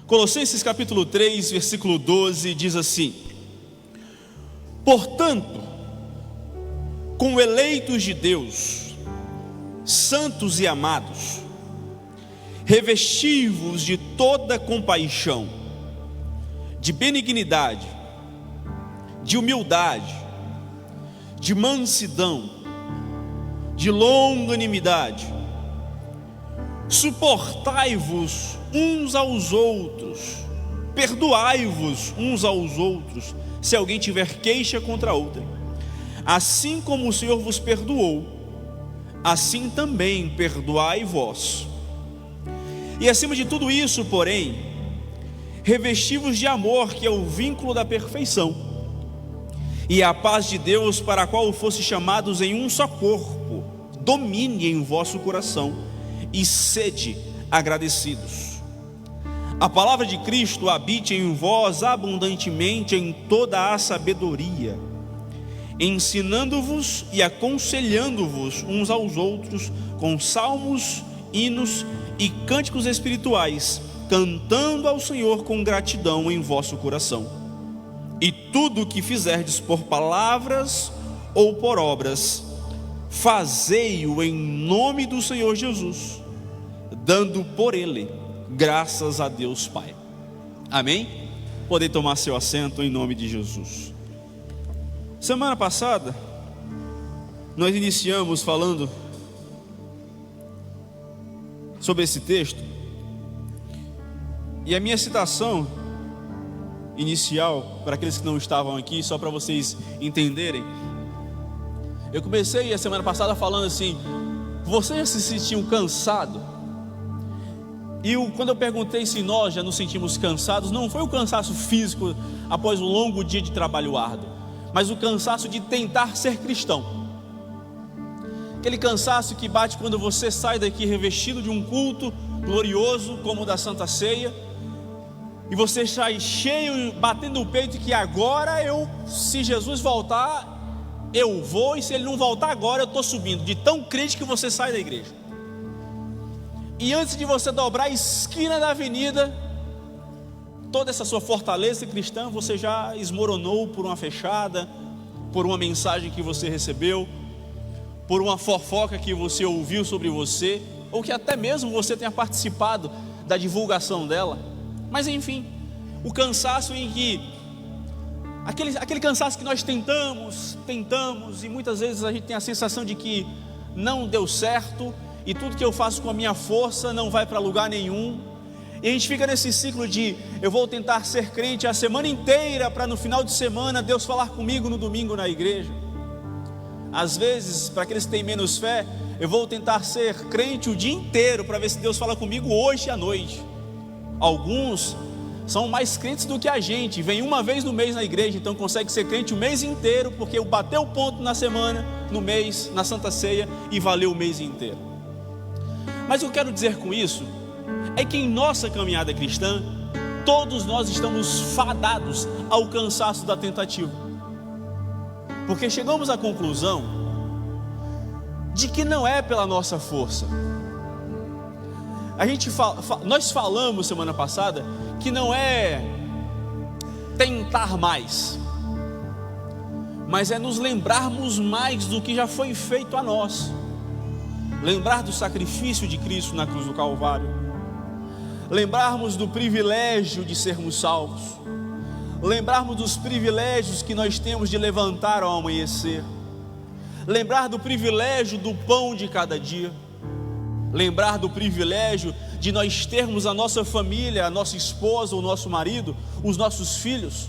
Colossenses capítulo 3, versículo 12, diz assim: portanto, como eleitos de Deus, santos e amados, revesti-vos de toda compaixão, de benignidade, de humildade, de mansidão, de longanimidade. Suportai-vos uns aos outros, perdoai-vos uns aos outros, se alguém tiver queixa contra outrem. Assim como o Senhor vos perdoou, assim também perdoai vós. E acima de tudo isso, porém, revesti-vos de amor, que é o vínculo da perfeição, e a paz de Deus, para a qual fosse chamados em um só corpo, domine em vosso coração, e sede agradecidos. A palavra de Cristo habite em vós abundantemente em toda a sabedoria, ensinando-vos e aconselhando-vos uns aos outros com salmos, hinos e cânticos espirituais, cantando ao Senhor com gratidão em vosso coração. E tudo o que fizerdes por palavras ou por obras, fazei-o em nome do Senhor Jesus, dando por ele graças a Deus Pai. Amém? Podem tomar seu assento em nome de Jesus. Semana passada nós iniciamos falando sobre esse texto, e a minha citação inicial, para aqueles que não estavam aqui, só para vocês entenderem, eu comecei a semana passada falando assim: vocês já se sentiam cansados? E quando eu perguntei se nós já nos sentimos cansados, não foi o cansaço físico após um longo dia de trabalho árduo, mas o cansaço de tentar ser cristão. Aquele cansaço que bate quando você sai daqui revestido de um culto glorioso como o da Santa Ceia, e você sai cheio, batendo o peito, que agora se Jesus voltar, eu vou, e se ele não voltar agora, eu estou subindo, de tão crente que você sai da igreja. E antes de você dobrar a esquina da avenida, toda essa sua fortaleza cristã, você já esmoronou por uma fechada, por uma mensagem que você recebeu, por uma fofoca que você ouviu sobre você, ou que até mesmo você tenha participado da divulgação dela. Mas enfim, o cansaço em que aquele cansaço que nós tentamos, e muitas vezes a gente tem a sensação de que não deu certo, e tudo que eu faço com a minha força não vai para lugar nenhum, e a gente fica nesse ciclo de eu vou tentar ser crente a semana inteira, para no final de semana Deus falar comigo no domingo na igreja. Às vezes, para aqueles que têm menos fé, eu vou tentar ser crente o dia inteiro, para ver se Deus fala comigo hoje à noite. Alguns são mais crentes do que a gente, vem uma vez no mês na igreja, então consegue ser crente o mês inteiro, porque bateu o ponto na semana, no mês, na Santa Ceia, e valeu o mês inteiro. Mas o que eu quero dizer com isso é que em nossa caminhada cristã, todos nós estamos fadados ao cansaço da tentativa, porque chegamos à conclusão de que não é pela nossa força. Nós falamos semana passada que não é tentar mais, mas é nos lembrarmos mais do que já foi feito a nós. Lembrar do sacrifício de Cristo na cruz do Calvário, lembrarmos do privilégio de sermos salvos, lembrarmos dos privilégios que nós temos de levantar ao amanhecer, lembrar do privilégio do pão de cada dia, lembrar do privilégio de nós termos a nossa família, a nossa esposa, o nosso marido, os nossos filhos,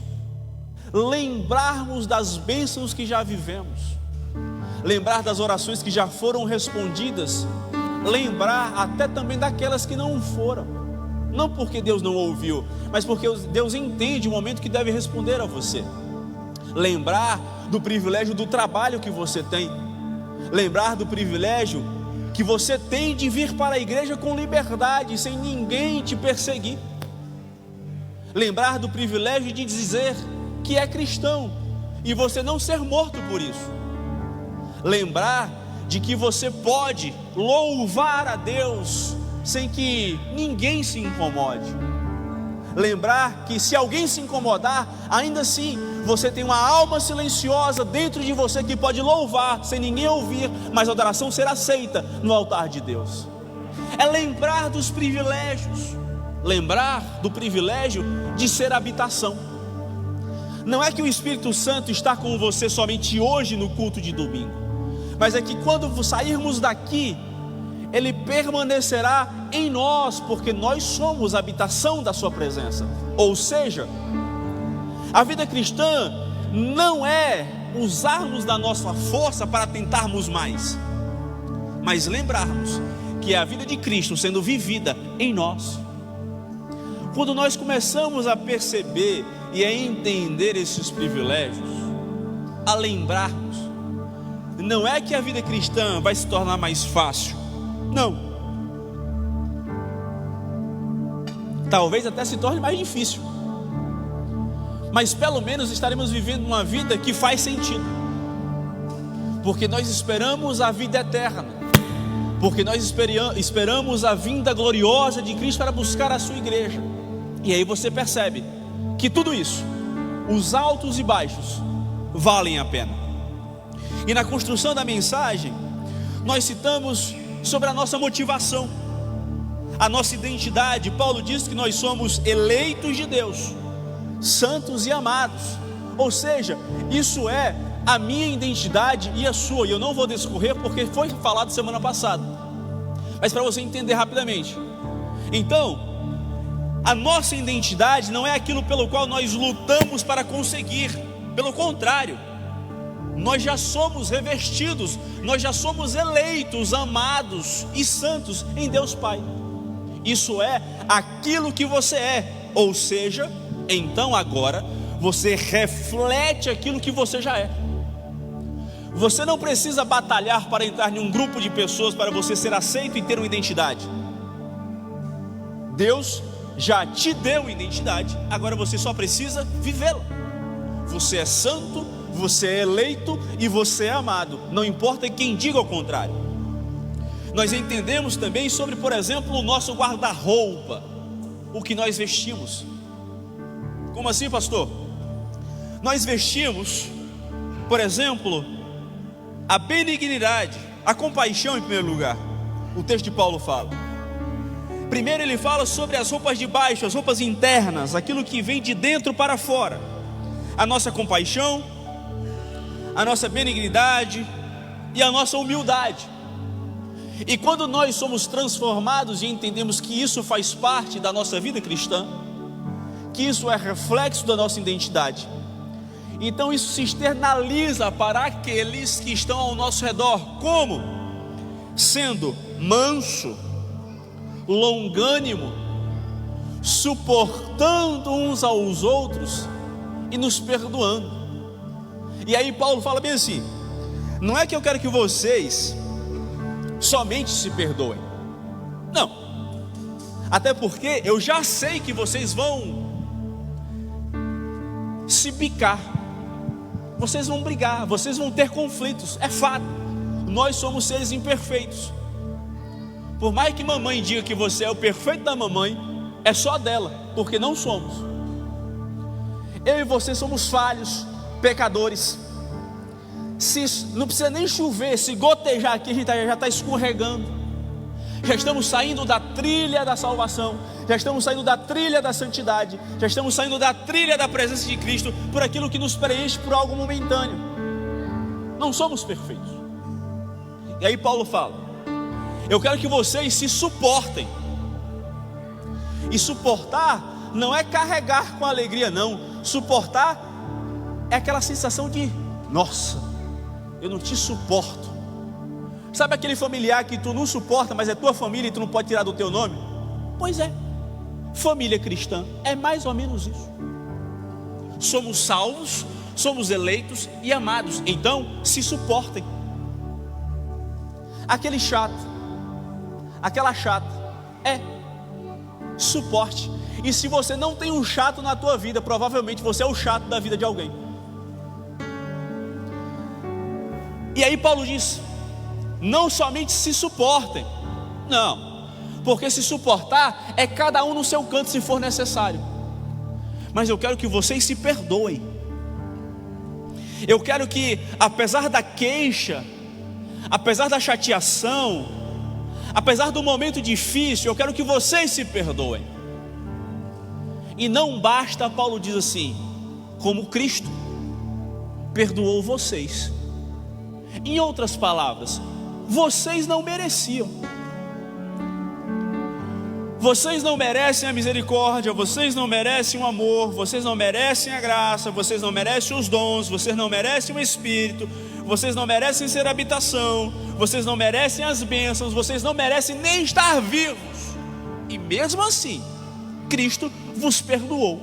lembrarmos das bênçãos que já vivemos, lembrar das orações que já foram respondidas, lembrar até também daquelas que não foram, não porque Deus não ouviu, mas porque Deus entende o momento que deve responder a você. Lembrar do privilégio do trabalho que você tem, lembrar do privilégio que você tem de vir para a igreja com liberdade, sem ninguém te perseguir. Lembrar do privilégio de dizer que é cristão e você não ser morto por isso. Lembrar de que você pode louvar a Deus sem que ninguém se incomode. lembrar que se alguém se incomodar, ainda assim você tem uma alma silenciosa dentro de você que pode louvar sem ninguém ouvir, mas a adoração será aceita no altar de Deus. É lembrar dos privilégios, lembrar do privilégio de ser habitação. Não é que o Espírito Santo está com você somente hoje no culto de domingo, mas é que quando sairmos daqui, Ele permanecerá em nós, porque nós somos a habitação da sua presença. Ou seja, a vida cristã não é usarmos da nossa força para tentarmos mais, mas lembrarmos que é a vida de Cristo sendo vivida em nós. Quando nós começamos a perceber e a entender esses privilégios, a lembrarmos, não é que a vida cristã vai se tornar mais fácil, não, talvez até se torne mais difícil, mas pelo menos estaremos vivendo uma vida que faz sentido, porque nós esperamos a vida eterna, porque nós esperamos a vinda gloriosa de Cristo para buscar a sua igreja. E aí você percebe que tudo isso, os altos e baixos, valem a pena. E na construção da mensagem, nós citamos sobre a nossa motivação, a nossa identidade. Paulo diz que nós somos eleitos de Deus, santos e amados. Ou seja, isso é a minha identidade e a sua. E eu não vou discorrer porque foi falado semana passada, mas para você entender rapidamente. Então, a nossa identidade não é aquilo pelo qual nós lutamos para conseguir. Pelo contrário, nós já somos revestidos, nós já somos eleitos, amados e santos em Deus Pai. Isso é aquilo que você é. Ou seja, então agora você reflete aquilo que você já é. Você não precisa batalhar para entrar em um grupo de pessoas para você ser aceito e ter uma identidade. Deus já te deu identidade, agora você só precisa vivê-la. Você é santo, você é eleito e você é amado, não importa quem diga o contrário. Nós entendemos também sobre, por exemplo, o nosso guarda-roupa, o que nós vestimos. Como assim, pastor? Nós vestimos, por exemplo, a benignidade, a compaixão em primeiro lugar. O texto de Paulo fala. Primeiro ele fala sobre as roupas de baixo, as roupas internas, aquilo que vem de dentro para fora. A nossa compaixão, a nossa benignidade e a nossa humildade. E quando nós somos transformados e entendemos que isso faz parte da nossa vida cristã, que isso é reflexo da nossa identidade, então isso se externaliza para aqueles que estão ao nosso redor. Como? Sendo manso, longânimo, suportando uns aos outros e nos perdoando. E aí Paulo fala bem assim: não é que eu quero que vocês somente se perdoem, não, até porque eu já sei que vocês vão se picar, vocês vão brigar, vocês vão ter conflitos, é fato. Nós somos seres imperfeitos. Por mais que mamãe diga que você é o perfeito da mamãe, é só dela, porque não somos. Eu e você somos falhos, pecadores. Não precisa nem chover, se gotejar aqui a gente já está escorregando. Já estamos saindo da trilha da salvação, já estamos saindo da trilha da santidade, já estamos saindo da trilha da presença de Cristo, por aquilo que nos preenche por algo momentâneo. Não somos perfeitos. E aí Paulo fala: eu quero que vocês se suportem. E suportar não é carregar com alegria, não. Suportar é aquela sensação de: nossa, eu não te suporto. Sabe aquele familiar que tu não suporta, mas é tua família e tu não pode tirar do teu nome? Pois é, família cristã é mais ou menos isso. Somos salvos, somos eleitos e amados, então se suportem. Aquele chato, aquela chata, suporte. E se você não tem um chato na tua vida, provavelmente você é o chato da vida de alguém. E aí Paulo diz: não somente se suportem, não, porque se suportar é cada um no seu canto se for necessário. mas eu quero que vocês se perdoem. Eu quero que, apesar da queixa, apesar da chateação, apesar do momento difícil, eu quero que vocês se perdoem. E não basta, Paulo diz assim, como Cristo perdoou vocês. Em outras palavras, vocês não mereciam. Vocês não merecem a misericórdia, vocês não merecem o amor, vocês não merecem a graça, vocês não merecem os dons, vocês não merecem o Espírito, vocês não merecem ser habitação, vocês não merecem as bênçãos, vocês não merecem nem estar vivos. E mesmo assim, Cristo vos perdoou.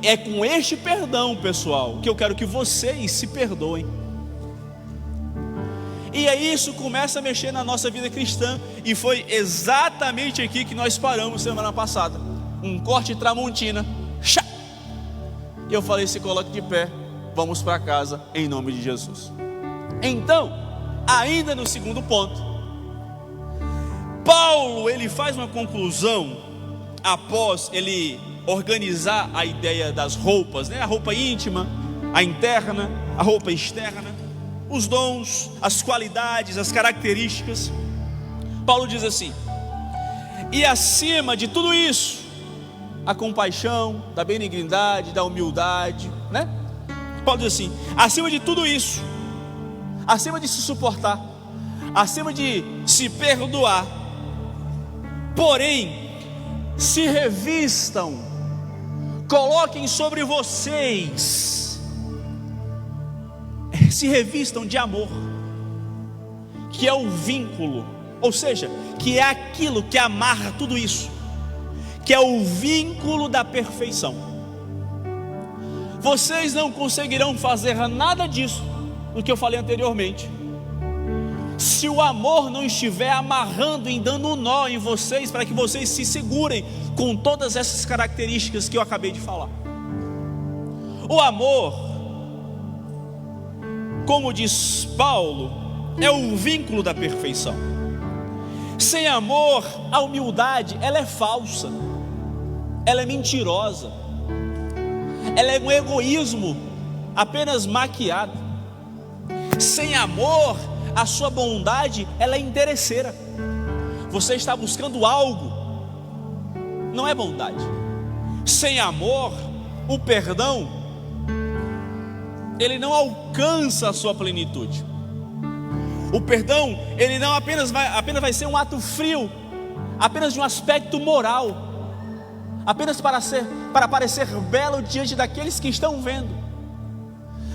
É com este perdão, pessoal, que eu quero que vocês se perdoem. E aí isso começa a mexer na nossa vida cristã. E foi exatamente aqui que nós paramos semana passada. Um corte tramontina. E eu falei, se coloque de pé, vamos para casa em nome de Jesus. Então, ainda no segundo ponto, Paulo, ele faz uma conclusão após ele organizar a ideia das roupas, né? A roupa íntima, a interna, a roupa externa, os dons, as qualidades, as características. Paulo diz assim: e acima de tudo isso, a compaixão, da benignidade, da humildade, né? Paulo diz assim: acima de tudo isso, acima de se suportar, acima de se perdoar, porém, se revistam, coloquem sobre vocês, se revistam de amor, que é o vínculo, ou seja, que é aquilo que amarra tudo isso, que é o vínculo da perfeição. Vocês não conseguirão fazer nada disso, do que eu falei anteriormente, se o amor não estiver amarrando e dando um nó em vocês, para que vocês se segurem com todas essas características que eu acabei de falar. O amor, como diz Paulo, é o vínculo da perfeição. Sem amor, a humildade, ela é falsa, ela é mentirosa, ela é um egoísmo apenas maquiado. Sem amor, a sua bondade, ela é interesseira. Você está buscando algo, não é bondade. Sem amor, o perdão, ele não alcança a sua plenitude. O perdão, ele não apenas vai ser um ato frio, apenas de um aspecto moral, apenas para parecer belo diante daqueles que estão vendo.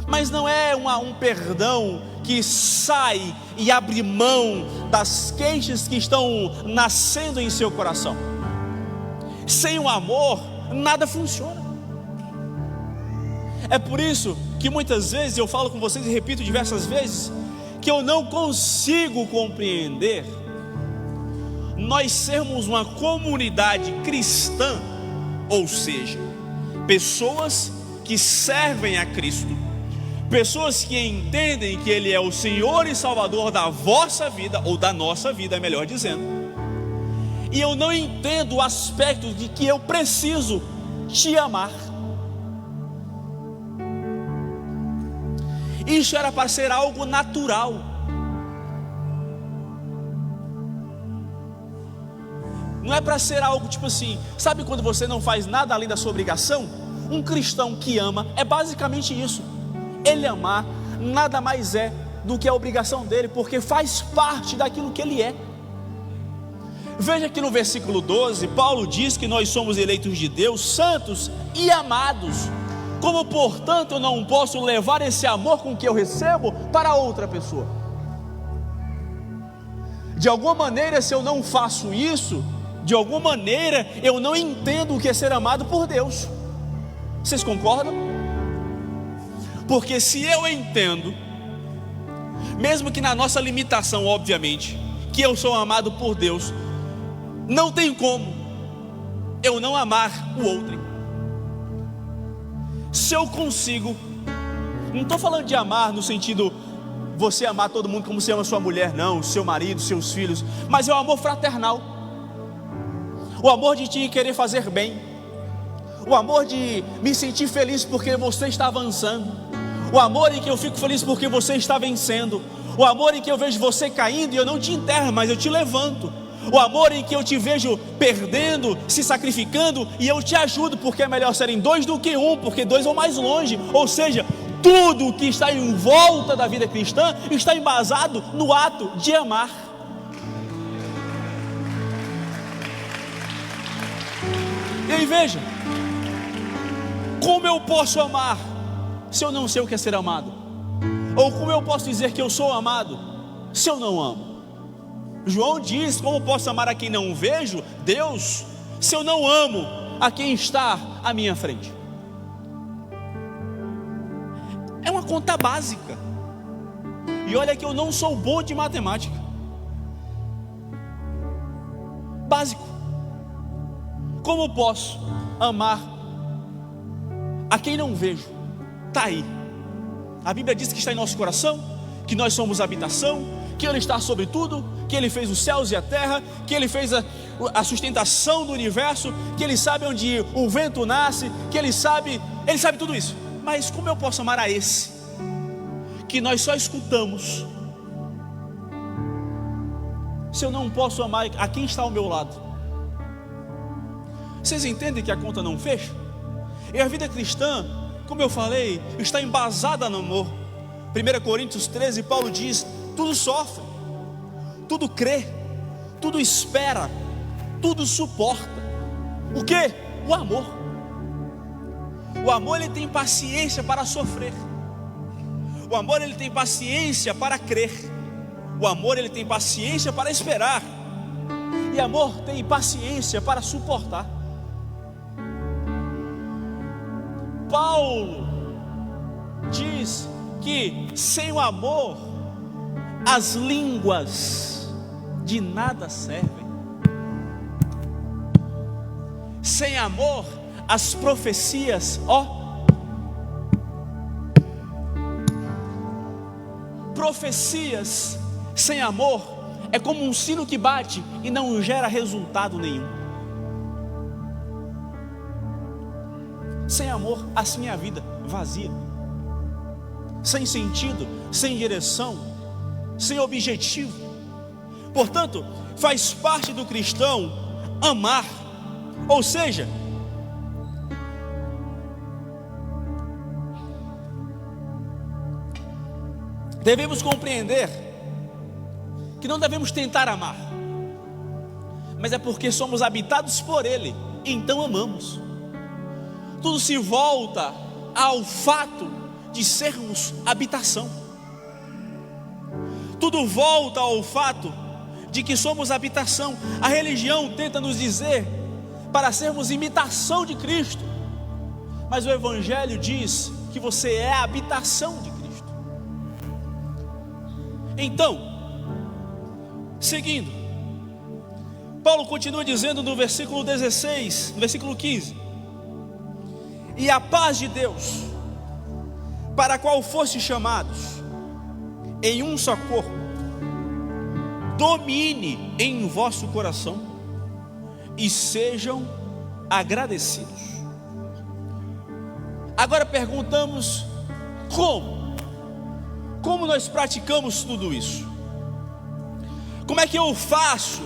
Mas não é um perdão que sai e abre mão das queixas que estão nascendo em seu coração. Sem o amor, nada funciona. É por isso que muitas vezes eu falo com vocês e repito diversas vezes, que eu não consigo compreender nós sermos uma comunidade cristã, ou seja, pessoas que servem a Cristo, pessoas que entendem que Ele é o Senhor e Salvador da vossa vida, ou da nossa vida, melhor dizendo, e eu não entendo o aspecto de que eu preciso te amar. Isso era para ser algo natural. Não é para ser algo tipo assim, sabe quando você não faz nada além da sua obrigação? Um cristão que ama é basicamente isso. Ele amar nada mais é do que a obrigação dele, porque faz parte daquilo que ele é. Veja que no versículo 12, Paulo diz que nós somos eleitos de Deus, santos e amados. Como, portanto, eu não posso levar esse amor com que eu recebo para outra pessoa? De alguma maneira, se eu não faço isso, de alguma maneira eu não entendo o que é ser amado por Deus. Vocês concordam? Porque se eu entendo, mesmo que na nossa limitação, obviamente, que eu sou amado por Deus, não tem como eu não amar o outro. Se eu consigo, não estou falando de amar no sentido você amar todo mundo como você ama sua mulher, não, seu marido, seus filhos, mas é o amor fraternal, o amor de ti querer fazer bem, o amor de me sentir feliz porque você está avançando, o amor em que eu fico feliz porque você está vencendo, o amor em que eu vejo você caindo e eu não te enterro, mas eu te levanto, o amor em que eu te vejo perdendo, se sacrificando e eu te ajudo, porque é melhor serem dois do que um, porque dois vão mais longe. Ou seja, tudo que está em volta da vida cristã está embasado no ato de amar. E aí veja, como eu posso amar se eu não sei o que é ser amado? Ou como eu posso dizer que eu sou amado se eu não amo? João diz: como posso amar a quem não vejo, Deus, se eu não amo a quem está à minha frente? É uma conta básica. E olha que eu não sou bom de matemática. Básico. Como posso amar a quem não vejo? Está aí. A Bíblia diz que está em nosso coração, que nós somos habitação, que Ele está sobre tudo, que Ele fez os céus e a terra, que Ele fez a sustentação do universo, que Ele sabe onde o vento nasce, que Ele sabe tudo isso. Mas como eu posso amar a esse, que nós só escutamos, se eu não posso amar a quem está ao meu lado? Vocês entendem que a conta não fecha? E a vida cristã, como eu falei, está embasada no amor. 1 Coríntios 13, Paulo diz: tudo sofre, tudo crê, tudo espera, tudo suporta. O que? O amor. O amor, ele tem paciência para sofrer. O amor, ele tem paciência para crer. O amor, ele tem paciência para esperar. E amor tem paciência para suportar. Paulo diz que sem o amor as línguas de nada servem. Sem amor as profecias, profecias sem amor é como um sino que bate e não gera resultado nenhum. Sem amor, assim é a vida, vazia, sem sentido, sem direção, sem objetivo. Portanto, faz parte do cristão amar, ou seja, devemos compreender que não devemos tentar amar, mas é porque somos habitados por Ele, então amamos. Tudo se volta ao fato de sermos habitação. Tudo volta ao fato de que somos habitação. A religião tenta nos dizer para sermos imitação de Cristo, mas o Evangelho diz que você é a habitação de Cristo. Então, seguindo, Paulo continua dizendo no versículo 16, no versículo 15: e a paz de Deus, para a qual foste chamados em um só corpo, domine em vosso coração e sejam agradecidos. Agora perguntamos: como nós praticamos tudo isso? Como é que eu faço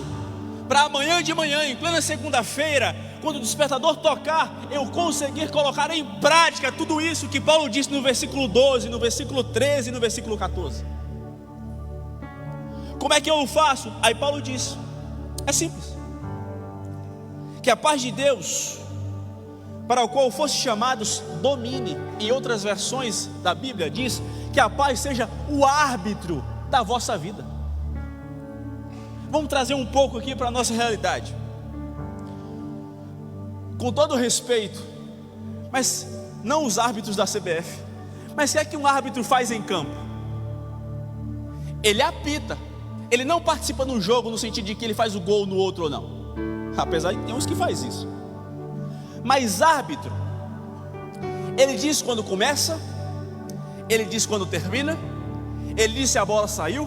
para amanhã de manhã, em plena segunda-feira, quando o despertador tocar, eu conseguir colocar em prática tudo isso que Paulo disse no versículo 12, no versículo 13 e no versículo 14? Como é que eu faço? Aí Paulo diz: é simples, que a paz de Deus, para o qual foste chamados, domine. Em outras versões da Bíblia diz que a paz seja o árbitro da vossa vida. Vamos trazer um pouco aqui para a nossa realidade. Com todo respeito, mas não os árbitros da CBF, mas o que é que um árbitro faz em campo? Ele apita, ele não participa no jogo no sentido de que ele faz o gol no outro ou não, apesar de que tem uns que faz isso. Mas árbitro, ele diz quando começa, ele diz quando termina, ele diz se a bola saiu,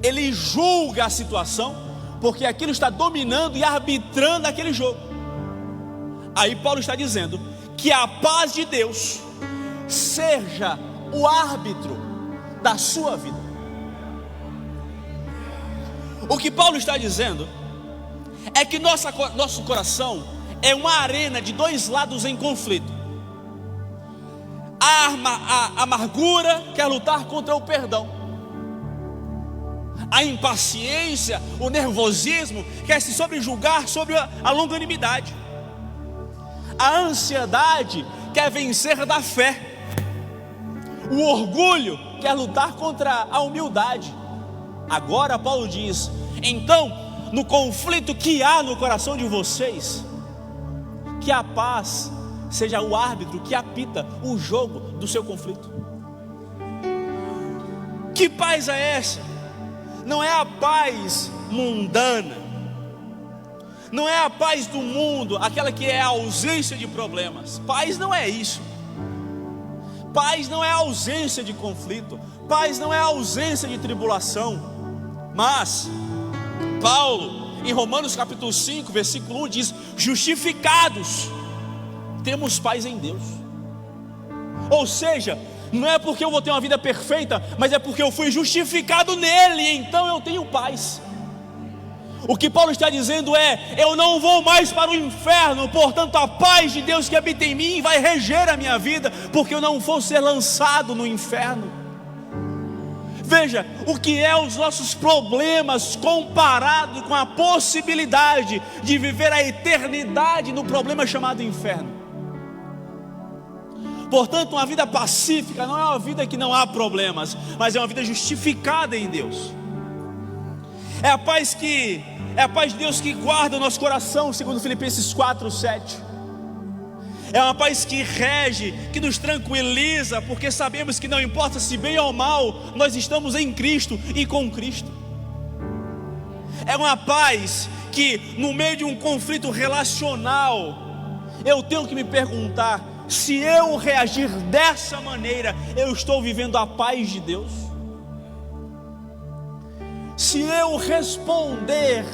ele julga a situação, porque aquilo está dominando e arbitrando aquele jogo. Aí Paulo está dizendo que a paz de Deus seja o árbitro da sua vida. O que Paulo está dizendo é que nosso coração é uma arena de dois lados em conflito. A amargura quer lutar contra o perdão. A impaciência, o nervosismo quer se sobrejugar sobre a longanimidade. A ansiedade quer vencer da fé. O orgulho quer lutar contra a humildade. Agora Paulo diz: então, no conflito que há no coração de vocês, que a paz seja o árbitro que apita o jogo do seu conflito. Que paz é essa? Não é a paz mundana, não é a paz do mundo, aquela que é a ausência de problemas. Paz não é isso. Paz não é ausência de conflito. Paz não é ausência de tribulação. Mas Paulo, em Romanos capítulo 5, versículo 1 diz: justificados, temos paz em Deus. Ou seja, não é porque eu vou ter uma vida perfeita, mas é porque eu fui justificado nele, então eu tenho paz. O que Paulo está dizendo é: eu não vou mais para o inferno, portanto a paz de Deus que habita em mim vai reger a minha vida, porque eu não vou ser lançado no inferno. Veja, o que é os nossos problemas comparado com a possibilidade de viver a eternidade no problema chamado inferno. Portanto, uma vida pacífica não é uma vida que não há problemas, mas é uma vida justificada em Deus. É a paz de Deus que guarda o nosso coração, segundo Filipenses 4:7. É uma paz que rege, que nos tranquiliza, porque sabemos que não importa se bem ou mal, nós estamos em Cristo e com Cristo. É uma paz que, no meio de um conflito relacional, eu tenho que me perguntar: se eu reagir dessa maneira, eu estou vivendo a paz de Deus? Se eu responder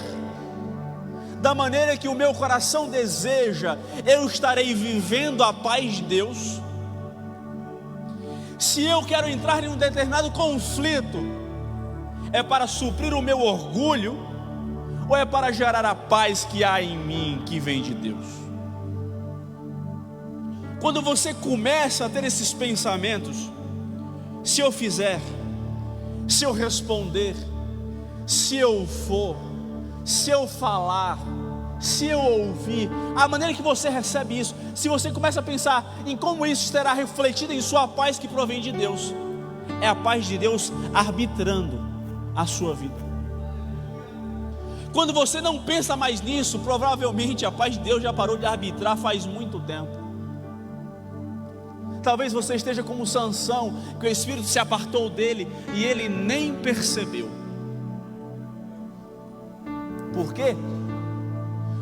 da maneira que o meu coração deseja, eu estarei vivendo a paz de Deus? Se eu quero entrar em um determinado conflito, é para suprir o meu orgulho, ou é para gerar a paz que há em mim, que vem de Deus? Quando você começa a ter esses pensamentos: se eu fizer, se eu responder, se eu for, se eu falar, se eu ouvir, a maneira que você recebe isso, se você começa a pensar em como isso será refletido em sua paz que provém de Deus, é a paz de Deus arbitrando a sua vida. Quando você não pensa mais nisso, provavelmente a paz de Deus já parou de arbitrar faz muito tempo. Talvez você esteja como Sansão, que o Espírito se apartou dele e ele nem percebeu. Por quê?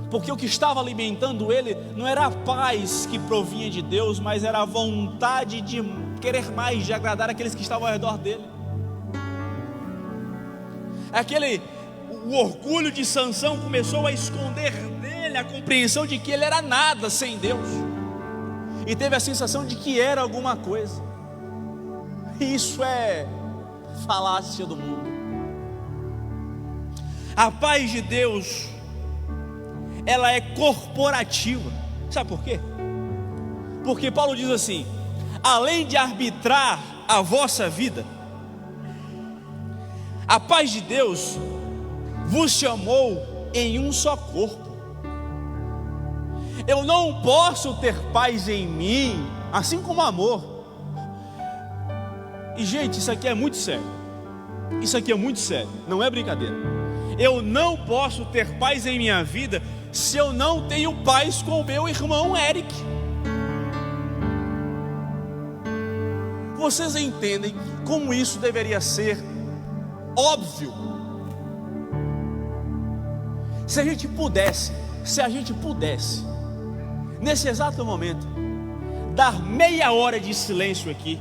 Porque o que estava alimentando ele não era a paz que provinha de Deus, mas era a vontade de querer mais, de agradar aqueles que estavam ao redor dele. O orgulho de Sansão começou a esconder dele a compreensão de que ele era nada sem Deus, e teve a sensação de que era alguma coisa. Isso é falácia do mundo. A paz de Deus, ela é corporativa. Sabe por quê? Porque Paulo diz assim: além de arbitrar a vossa vida, a paz de Deus vos chamou em um só corpo. Eu não posso ter paz em mim, assim como amor. E gente, isso aqui é muito sério. Isso aqui é muito sério, não é brincadeira. Eu não posso ter paz em minha vida se eu não tenho paz com o meu irmão Eric. Vocês entendem como isso deveria ser óbvio? Se a gente pudesse, nesse exato momento, dar meia hora de silêncio aqui,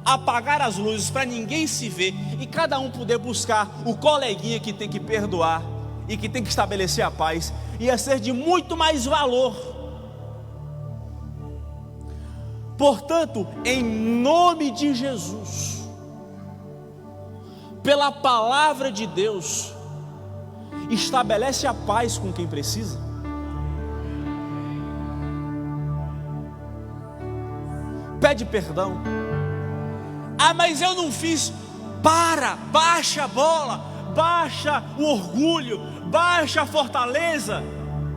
apagar as luzes para ninguém se ver, e cada um poder buscar o coleguinha que tem que perdoar e que tem que estabelecer a paz, ia ser de muito mais valor Portanto, em nome de Jesus, pela palavra de Deus, estabelece a paz com quem precisa. Pede perdão. Ah, mas eu não fiz. Baixa a bola, baixa o orgulho, baixa a fortaleza.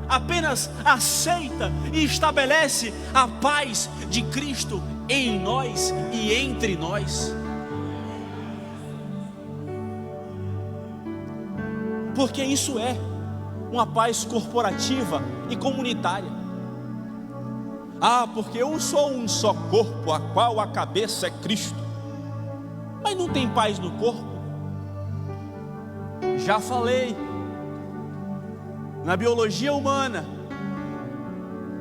Apenas aceita e estabelece a paz de Cristo em nós e entre nós. Porque isso é uma paz corporativa e comunitária. Ah, porque eu sou um só corpo, a qual a cabeça é Cristo. Mas não tem paz no corpo? Já falei. Na biologia humana,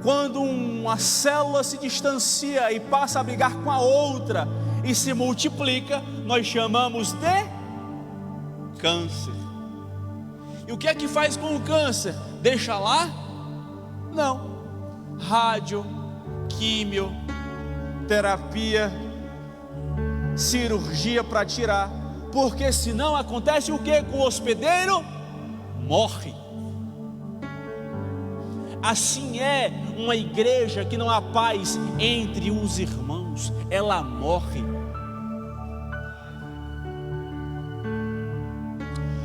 quando uma célula se distancia e passa a brigar com a outra e se multiplica, nós chamamos de câncer. E o que é que faz com o câncer? Deixa lá? Não. Rádio, químio, terapia, cirurgia para tirar. Porque senão acontece o que com o hospedeiro? Morre. Assim é uma igreja que não há paz entre os irmãos, ela morre.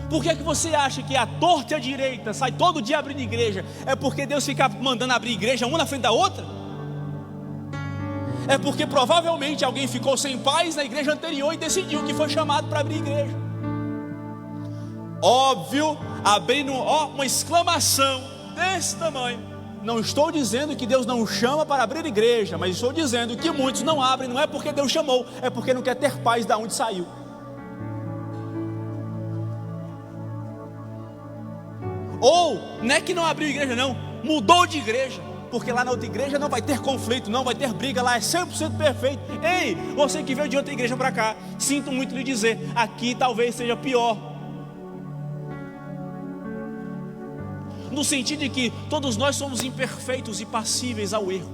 Por que você acha que a torta e a direita sai todo dia abrindo igreja? É porque Deus fica mandando abrir igreja uma na frente da outra? É porque provavelmente alguém ficou sem paz na igreja anterior e decidiu que foi chamado para abrir igreja. Óbvio, abrindo uma exclamação desse tamanho. Não estou dizendo que Deus não chama para abrir igreja, mas estou dizendo que muitos não abrem, não é porque Deus chamou, é porque não quer ter paz da onde saiu. Ou, não é que não abriu igreja não, mudou de igreja, porque lá na outra igreja não vai ter conflito, não vai ter briga, lá é 100% perfeito. Ei, você que veio de outra igreja para cá, sinto muito lhe dizer, aqui talvez seja pior. No sentido de que todos nós somos imperfeitos e passíveis ao erro.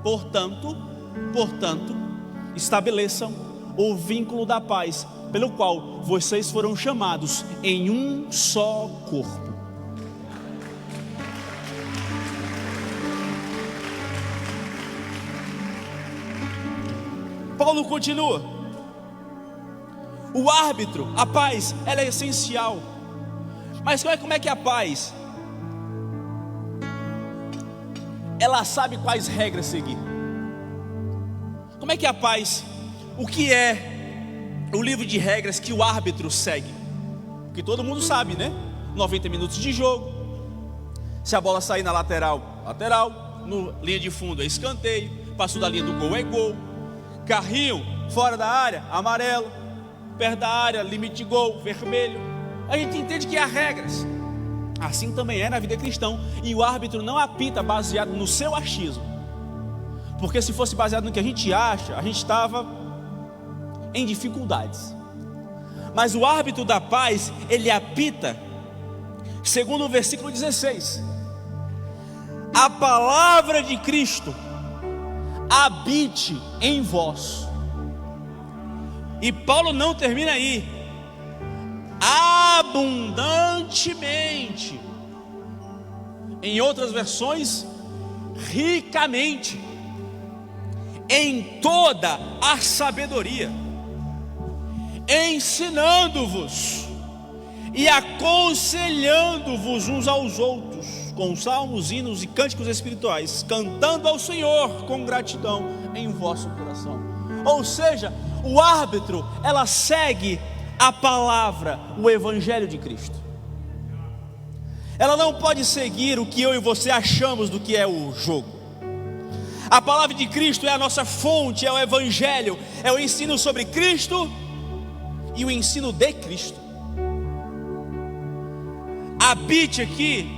Portanto, estabeleçam o vínculo da paz, pelo qual vocês foram chamados em um só corpo. Paulo continua. O árbitro, a paz, ela é essencial. Mas como é que é a paz? Ela sabe quais regras seguir. Como é que é a paz? O que é o livro de regras que o árbitro segue? Porque todo mundo sabe, né? 90 minutos de jogo. Se a bola sair na lateral, lateral. No linha de fundo é escanteio. Passou da linha do gol é gol. Carrinho fora da área, amarelo. Perto da área, limite de gol, vermelho. A gente entende que há regras. Assim também é na vida cristã. E o árbitro não apita baseado no seu achismo. Porque se fosse baseado no que a gente acha, a gente estava em dificuldades. Mas o árbitro da paz, ele apita segundo o versículo 16. A palavra de Cristo habite em vós. E Paulo não termina aí. Abundantemente. Em outras versões, ricamente, em toda a sabedoria, ensinando-vos e aconselhando-vos uns aos outros, com salmos, hinos e cânticos espirituais, cantando ao Senhor com gratidão em vosso coração. Ou seja, o árbitro, ela segue a palavra, o evangelho de Cristo. Ela não pode seguir o que eu e você achamos do que é o jogo. A palavra de Cristo é a nossa fonte, é o evangelho, é o ensino sobre Cristo e o ensino de Cristo. Habite aqui,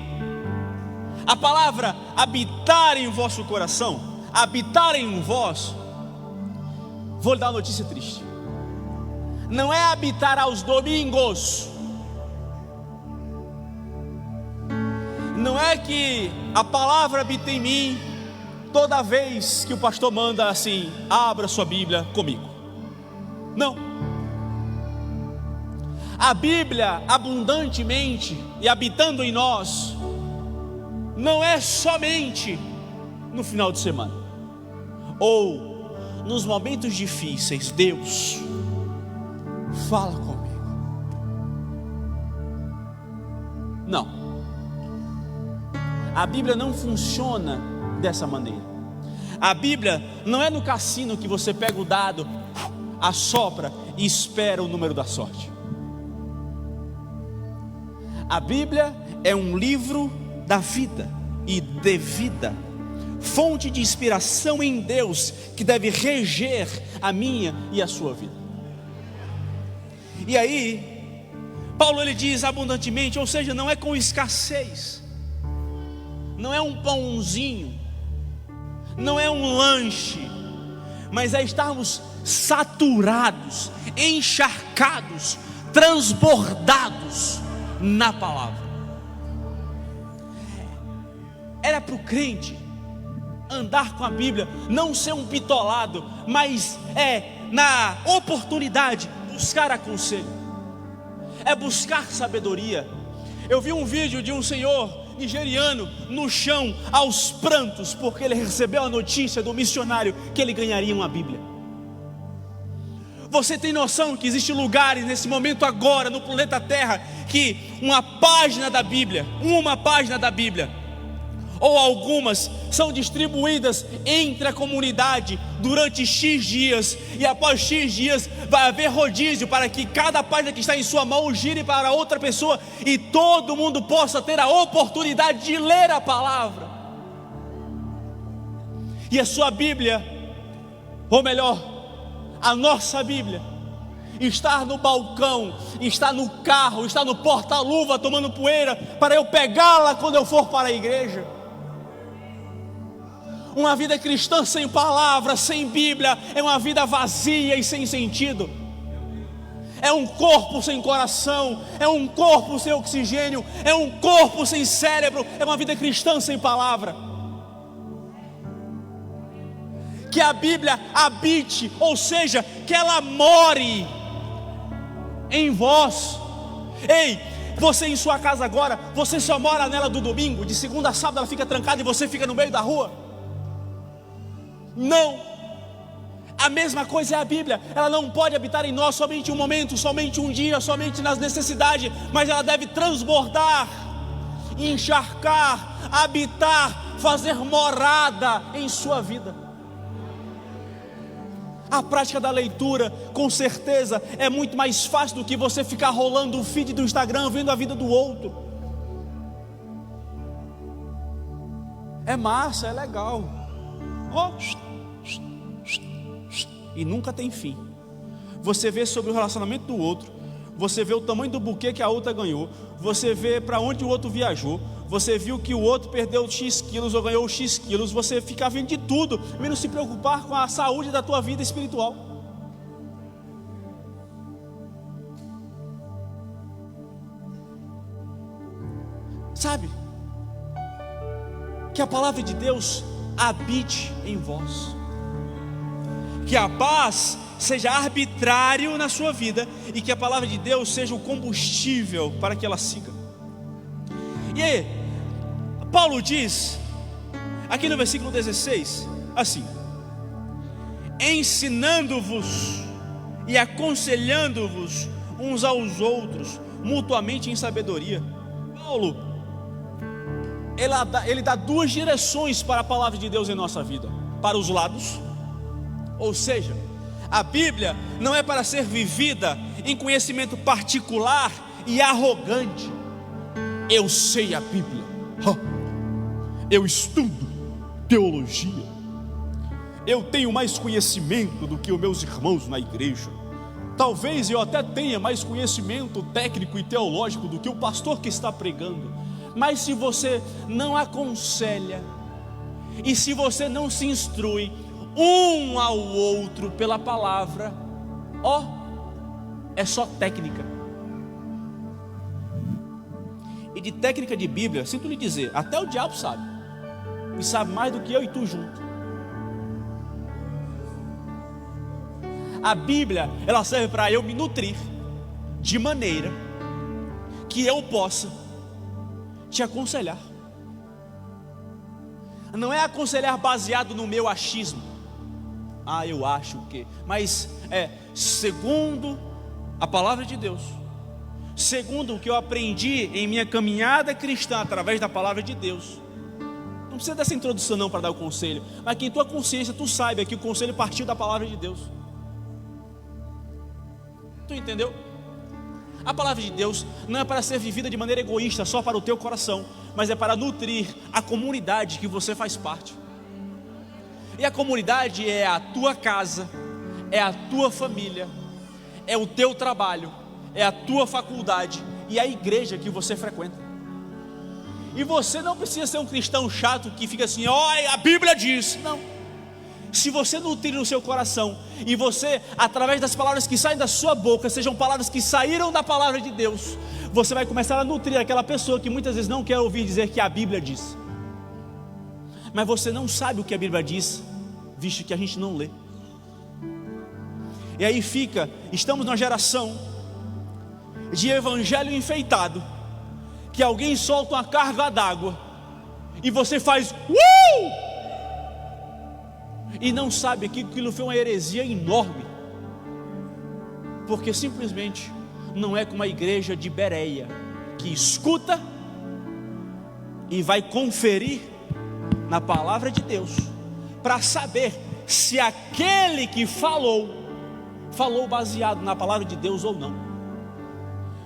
a palavra habitar em vosso coração, habitar em vós. Vou lhe dar uma notícia triste. Não é habitar aos domingos. Não é que a palavra habita em mim toda vez que o pastor manda assim, abra sua Bíblia comigo. Não. A Bíblia abundantemente e habitando em nós, não é somente no final de semana, ou nos momentos difíceis. Deus, fala comigo. Não. A Bíblia não funciona dessa maneira. A Bíblia não é no cassino que você pega o dado, assopra e espera o número da sorte. A Bíblia é um livro da vida e de vida, fonte de inspiração em Deus, que deve reger a minha e a sua vida. E aí, Paulo ele diz abundantemente, ou seja, não é com escassez, não é um pãozinho, não é um lanche, mas é estarmos saturados, encharcados, transbordados na palavra. Era para o crente andar com a Bíblia, não ser um bitolado, mas na oportunidade, buscar conselho, buscar sabedoria. Eu vi um vídeo de um senhor nigeriano no chão, aos prantos, porque ele recebeu a notícia do missionário que ele ganharia uma Bíblia. Você tem noção que existem lugares nesse momento agora no planeta Terra que uma página da Bíblia, ou algumas, são distribuídas entre a comunidade durante X dias, e após X dias vai haver rodízio para que cada página que está em sua mão gire para outra pessoa e todo mundo possa ter a oportunidade de ler a palavra. E a sua Bíblia, ou melhor, a nossa Bíblia, está no balcão, está no carro, está no porta-luva tomando poeira, para eu pegá-la quando eu for para a igreja. Uma vida cristã sem palavra, sem Bíblia, é uma vida vazia e sem sentido. É um corpo sem coração, é um corpo sem oxigênio, é um corpo sem cérebro, é uma vida cristã sem palavra. Que a Bíblia habite, ou seja, que ela more em vós. Ei, você em sua casa agora, você só mora nela do domingo, de segunda a sábado ela fica trancada e você fica no meio da rua? Não. A mesma coisa é a Bíblia. Ela não pode habitar em nós somente um momento, somente um dia, somente nas necessidades, mas ela deve transbordar, encharcar, habitar, fazer morada em sua vida. A prática da leitura, com certeza, é muito mais fácil do que você ficar rolando o feed do Instagram, vendo a vida do outro. É massa, é legal. E nunca tem fim. Você vê sobre o relacionamento do outro, você vê o tamanho do buquê que a outra ganhou, você vê para onde o outro viajou, você viu que o outro perdeu X quilos ou ganhou X quilos. Você fica vendo de tudo, menos se preocupar com a saúde da tua vida espiritual. Sabe? Que a palavra de Deus habite em vós. Que a paz seja arbitrário na sua vida e que a palavra de Deus seja o combustível para que ela siga. E aí, Paulo diz aqui no versículo 16 assim: ensinando-vos e aconselhando-vos uns aos outros mutuamente em sabedoria. Paulo, ele dá duas direções para a palavra de Deus em nossa vida: para os lados, ou seja, a Bíblia não é para ser vivida em conhecimento particular e arrogante. Eu sei a Bíblia, eu estudo teologia, eu tenho mais conhecimento do que os meus irmãos na igreja. Talvez eu até tenha mais conhecimento técnico e teológico do que o pastor que está pregando. Mas se você não aconselha, e se você não se instrui um ao outro pela palavra, é só técnica. E de técnica de Bíblia, sinto lhe dizer, até o diabo sabe. e sabe mais do que eu e tu junto. A Bíblia, ela serve para eu me nutrir de maneira que eu possa te aconselhar. Não é aconselhar baseado no meu achismo. Eu acho que, mas segundo a palavra de Deus, segundo o que eu aprendi em minha caminhada cristã através da palavra de Deus. Não precisa dessa introdução não para dar o conselho, mas que em tua consciência tu saiba que o conselho partiu da palavra de Deus. Tu entendeu? A palavra de Deus não é para ser vivida de maneira egoísta só para o teu coração, mas é para nutrir a comunidade que você faz parte. E a comunidade é a tua casa, é a tua família, é o teu trabalho, é a tua faculdade e a igreja que você frequenta. E você não precisa ser um cristão chato que fica assim, a Bíblia diz. Não. Se você nutrir no seu coração, e você, através das palavras que saem da sua boca, sejam palavras que saíram da palavra de Deus, você vai começar a nutrir aquela pessoa que muitas vezes não quer ouvir dizer que a Bíblia diz. Mas você não sabe o que a Bíblia diz, visto que a gente não lê. E aí estamos numa geração de evangelho enfeitado, que alguém solta uma carga d'água, e você faz e não sabe que aquilo foi uma heresia enorme, porque simplesmente não é como a igreja de Bereia, que escuta e vai conferir na palavra de Deus, para saber se aquele que falou baseado na palavra de Deus ou não.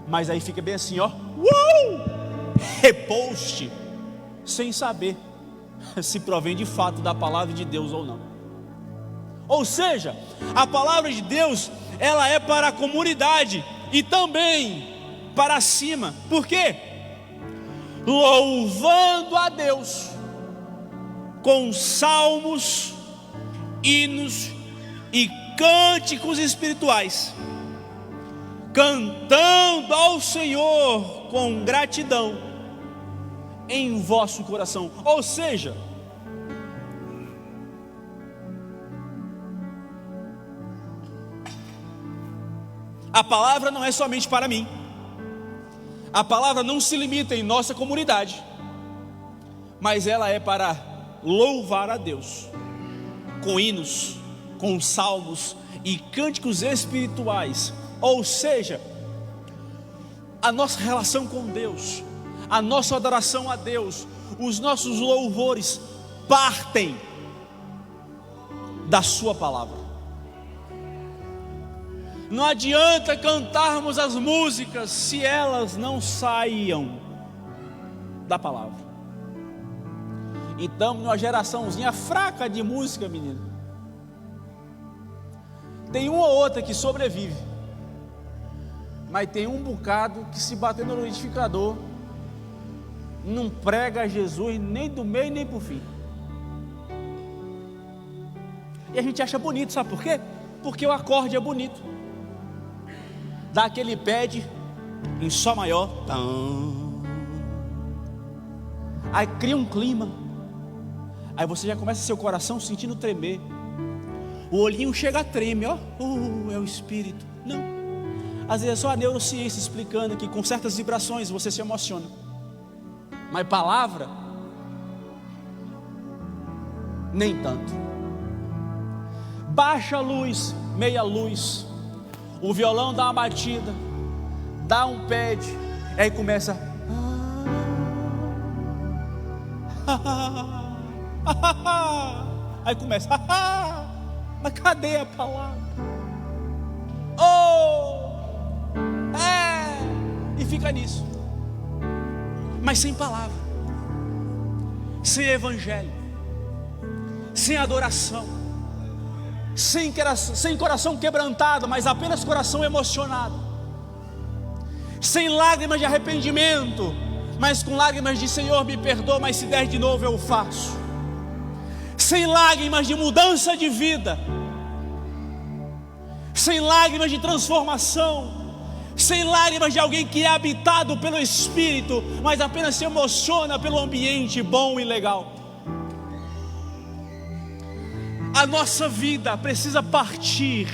Mas aí fica bem assim, repost, sem saber se provém de fato da palavra de Deus ou não. Ou seja, a palavra de Deus, ela é para a comunidade e também para cima. Por quê? Louvando a Deus com salmos, hinos e cânticos espirituais, cantando ao Senhor com gratidão em vosso coração. Ou seja, a palavra não é somente para mim. A palavra não se limita em nossa comunidade, mas ela é para louvar a Deus com hinos, com salmos e cânticos espirituais. Ou seja, a nossa relação com Deus, a nossa adoração a Deus, os nossos louvores partem da sua palavra. Não adianta cantarmos as músicas se elas não saiam da palavra. Então, numa geraçãozinha fraca de música, menino, tem uma ou outra que sobrevive, mas tem um bocado que, se bater no liquidificador, não prega Jesus nem do meio nem pro fim. E a gente acha bonito, sabe por quê? Porque o acorde é bonito. Dá aquele pad em Sol maior, aí cria um clima, aí você já começa seu coração sentindo tremer, o olhinho chega a tremer, é o Espírito. Não, às vezes é só a neurociência explicando que com certas vibrações você se emociona, mas palavra, nem tanto. Baixa a luz, meia luz, o violão dá uma batida, dá um pad, aí começa aí começa mas cadê a palavra? E fica nisso, mas sem palavra, sem evangelho, sem adoração, sem coração quebrantado, mas apenas coração emocionado, sem lágrimas de arrependimento, mas com lágrimas de Senhor, me perdoa, mas se der de novo eu faço. Sem lágrimas de mudança de vida, sem lágrimas de transformação, sem lágrimas de alguém que é habitado pelo Espírito, mas apenas se emociona pelo ambiente bom e legal. A nossa vida precisa partir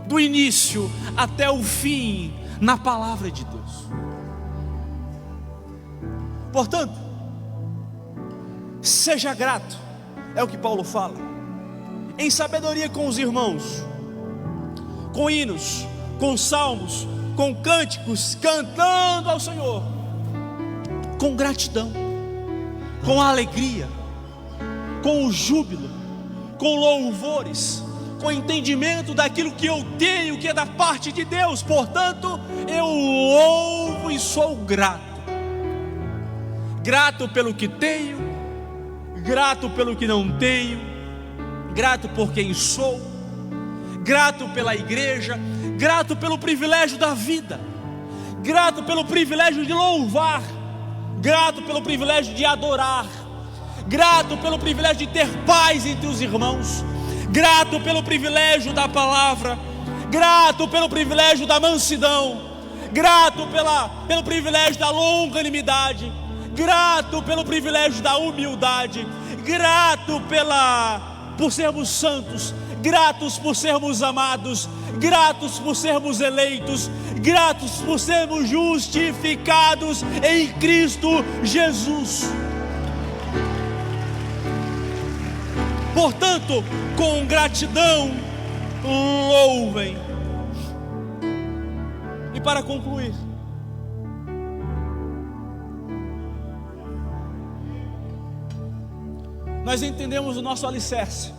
do início até o fim na palavra de Deus. Portanto, seja grato, é o que Paulo fala, em sabedoria com os irmãos, com hinos, com salmos, com cânticos, cantando ao Senhor, com gratidão, com alegria, com o júbilo, com louvores, com entendimento daquilo que eu tenho, que é da parte de Deus. Portanto, eu louvo e sou grato. Grato pelo que tenho, grato pelo que não tenho, grato por quem sou, grato pela igreja, grato pelo privilégio da vida, grato pelo privilégio de louvar, grato pelo privilégio de adorar, grato pelo privilégio de ter paz entre os irmãos, grato pelo privilégio da palavra, grato pelo privilégio da mansidão, grato pelo privilégio da longanimidade, grato pelo privilégio da humildade, grato por sermos santos, gratos por sermos amados, gratos por sermos eleitos, gratos por sermos justificados em Cristo Jesus. Portanto, com gratidão, louvem. E para concluir, nós entendemos o nosso alicerce.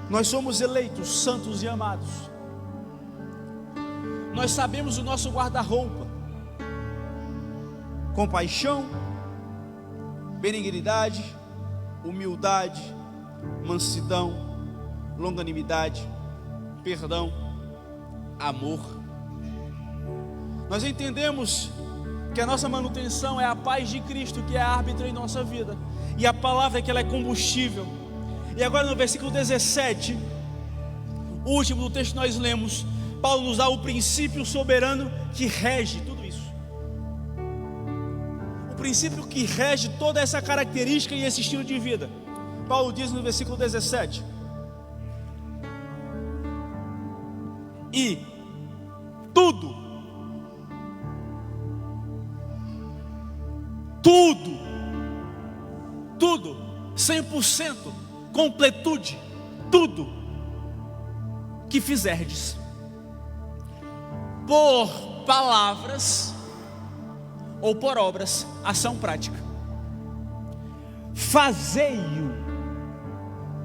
Nós somos eleitos, santos e amados. Nós sabemos o nosso guarda-roupa: compaixão, benignidade, humildade, mansidão, longanimidade, perdão, amor. Nós entendemos que a nossa manutenção é a paz de Cristo, que é árbitro em nossa vida, e a palavra é que ela é combustível. E agora no versículo 17, o último do texto que nós lemos, Paulo nos dá o princípio soberano que rege tudo isso. O princípio que rege toda essa característica e esse estilo de vida. Paulo diz no versículo 17: e tudo, 100%, completude, tudo que fizerdes, por palavras ou por obras, ação prática, fazei-o.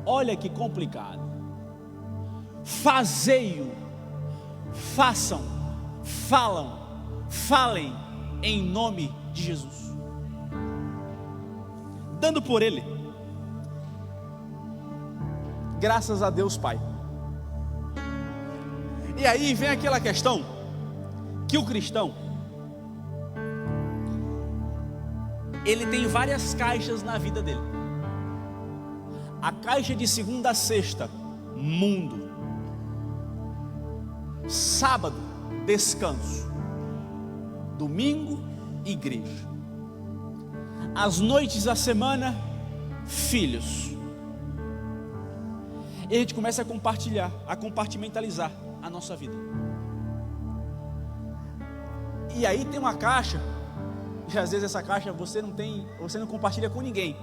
Olha que complicado. Fazei-o, façam, falem em nome de Jesus, dando por ele graças a Deus Pai. E aí vem aquela questão que o cristão, ele tem várias caixas na vida dele. A caixa de segunda a sexta, mundo. Sábado, descanso. Domingo, igreja. As noites da semana, filhos. E a gente começa a compartilhar, a compartimentalizar a nossa vida. E aí tem uma caixa, e às vezes essa caixa você não compartilha com ninguém.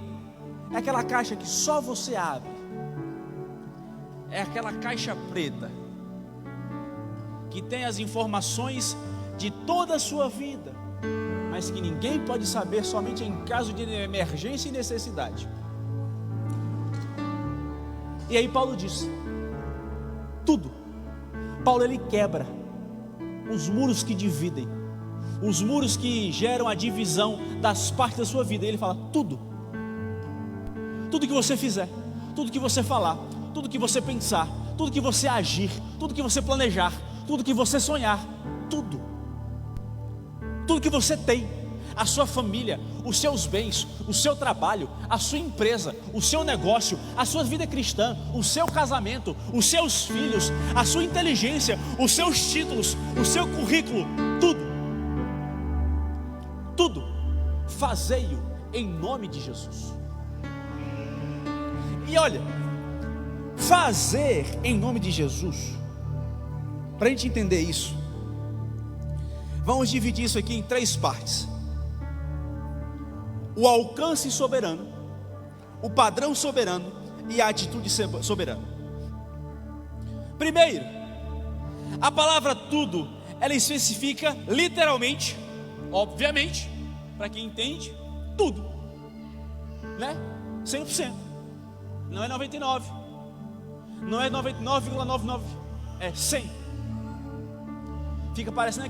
É aquela caixa que só você abre. É aquela caixa preta que tem as informações de toda a sua vida, mas que ninguém pode saber, somente em caso de emergência e necessidade. E aí Paulo diz, tudo. Paulo, ele quebra os muros que dividem, os muros que geram a divisão das partes da sua vida. E ele fala, tudo que você fizer, tudo que você falar, tudo que você pensar, tudo que você agir, tudo que você planejar, tudo que você sonhar, tudo que você tem, a sua família, os seus bens, o seu trabalho, a sua empresa, o seu negócio, a sua vida cristã, o seu casamento, os seus filhos, a sua inteligência, os seus títulos, o seu currículo, tudo tudo, fazei-o em nome de Jesus. E olha, fazer em nome de Jesus, para a gente entender isso, vamos dividir isso aqui em 3 partes: o alcance soberano, o padrão soberano e a atitude soberana. Primeiro, a palavra tudo, ela especifica literalmente, obviamente, para quem entende, tudo, né? 100%, não é 99, não é 99,99, é 100. Fica parecendo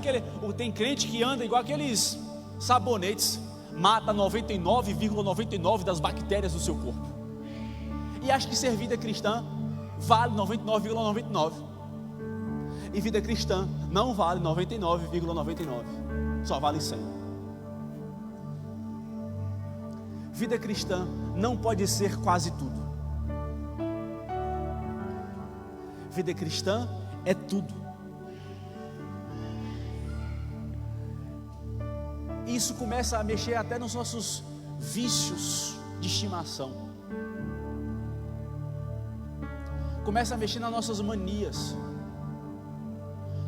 tem crente que anda igual aqueles sabonetes, mata 99,99 das bactérias do seu corpo, e acha que ser vida cristã vale 99,99, e vida cristã não vale 99,99, só vale 100. Vida cristã não pode ser quase tudo. Vida cristã é tudo. Isso começa a mexer até nos nossos vícios de estimação. Começa a mexer nas nossas manias.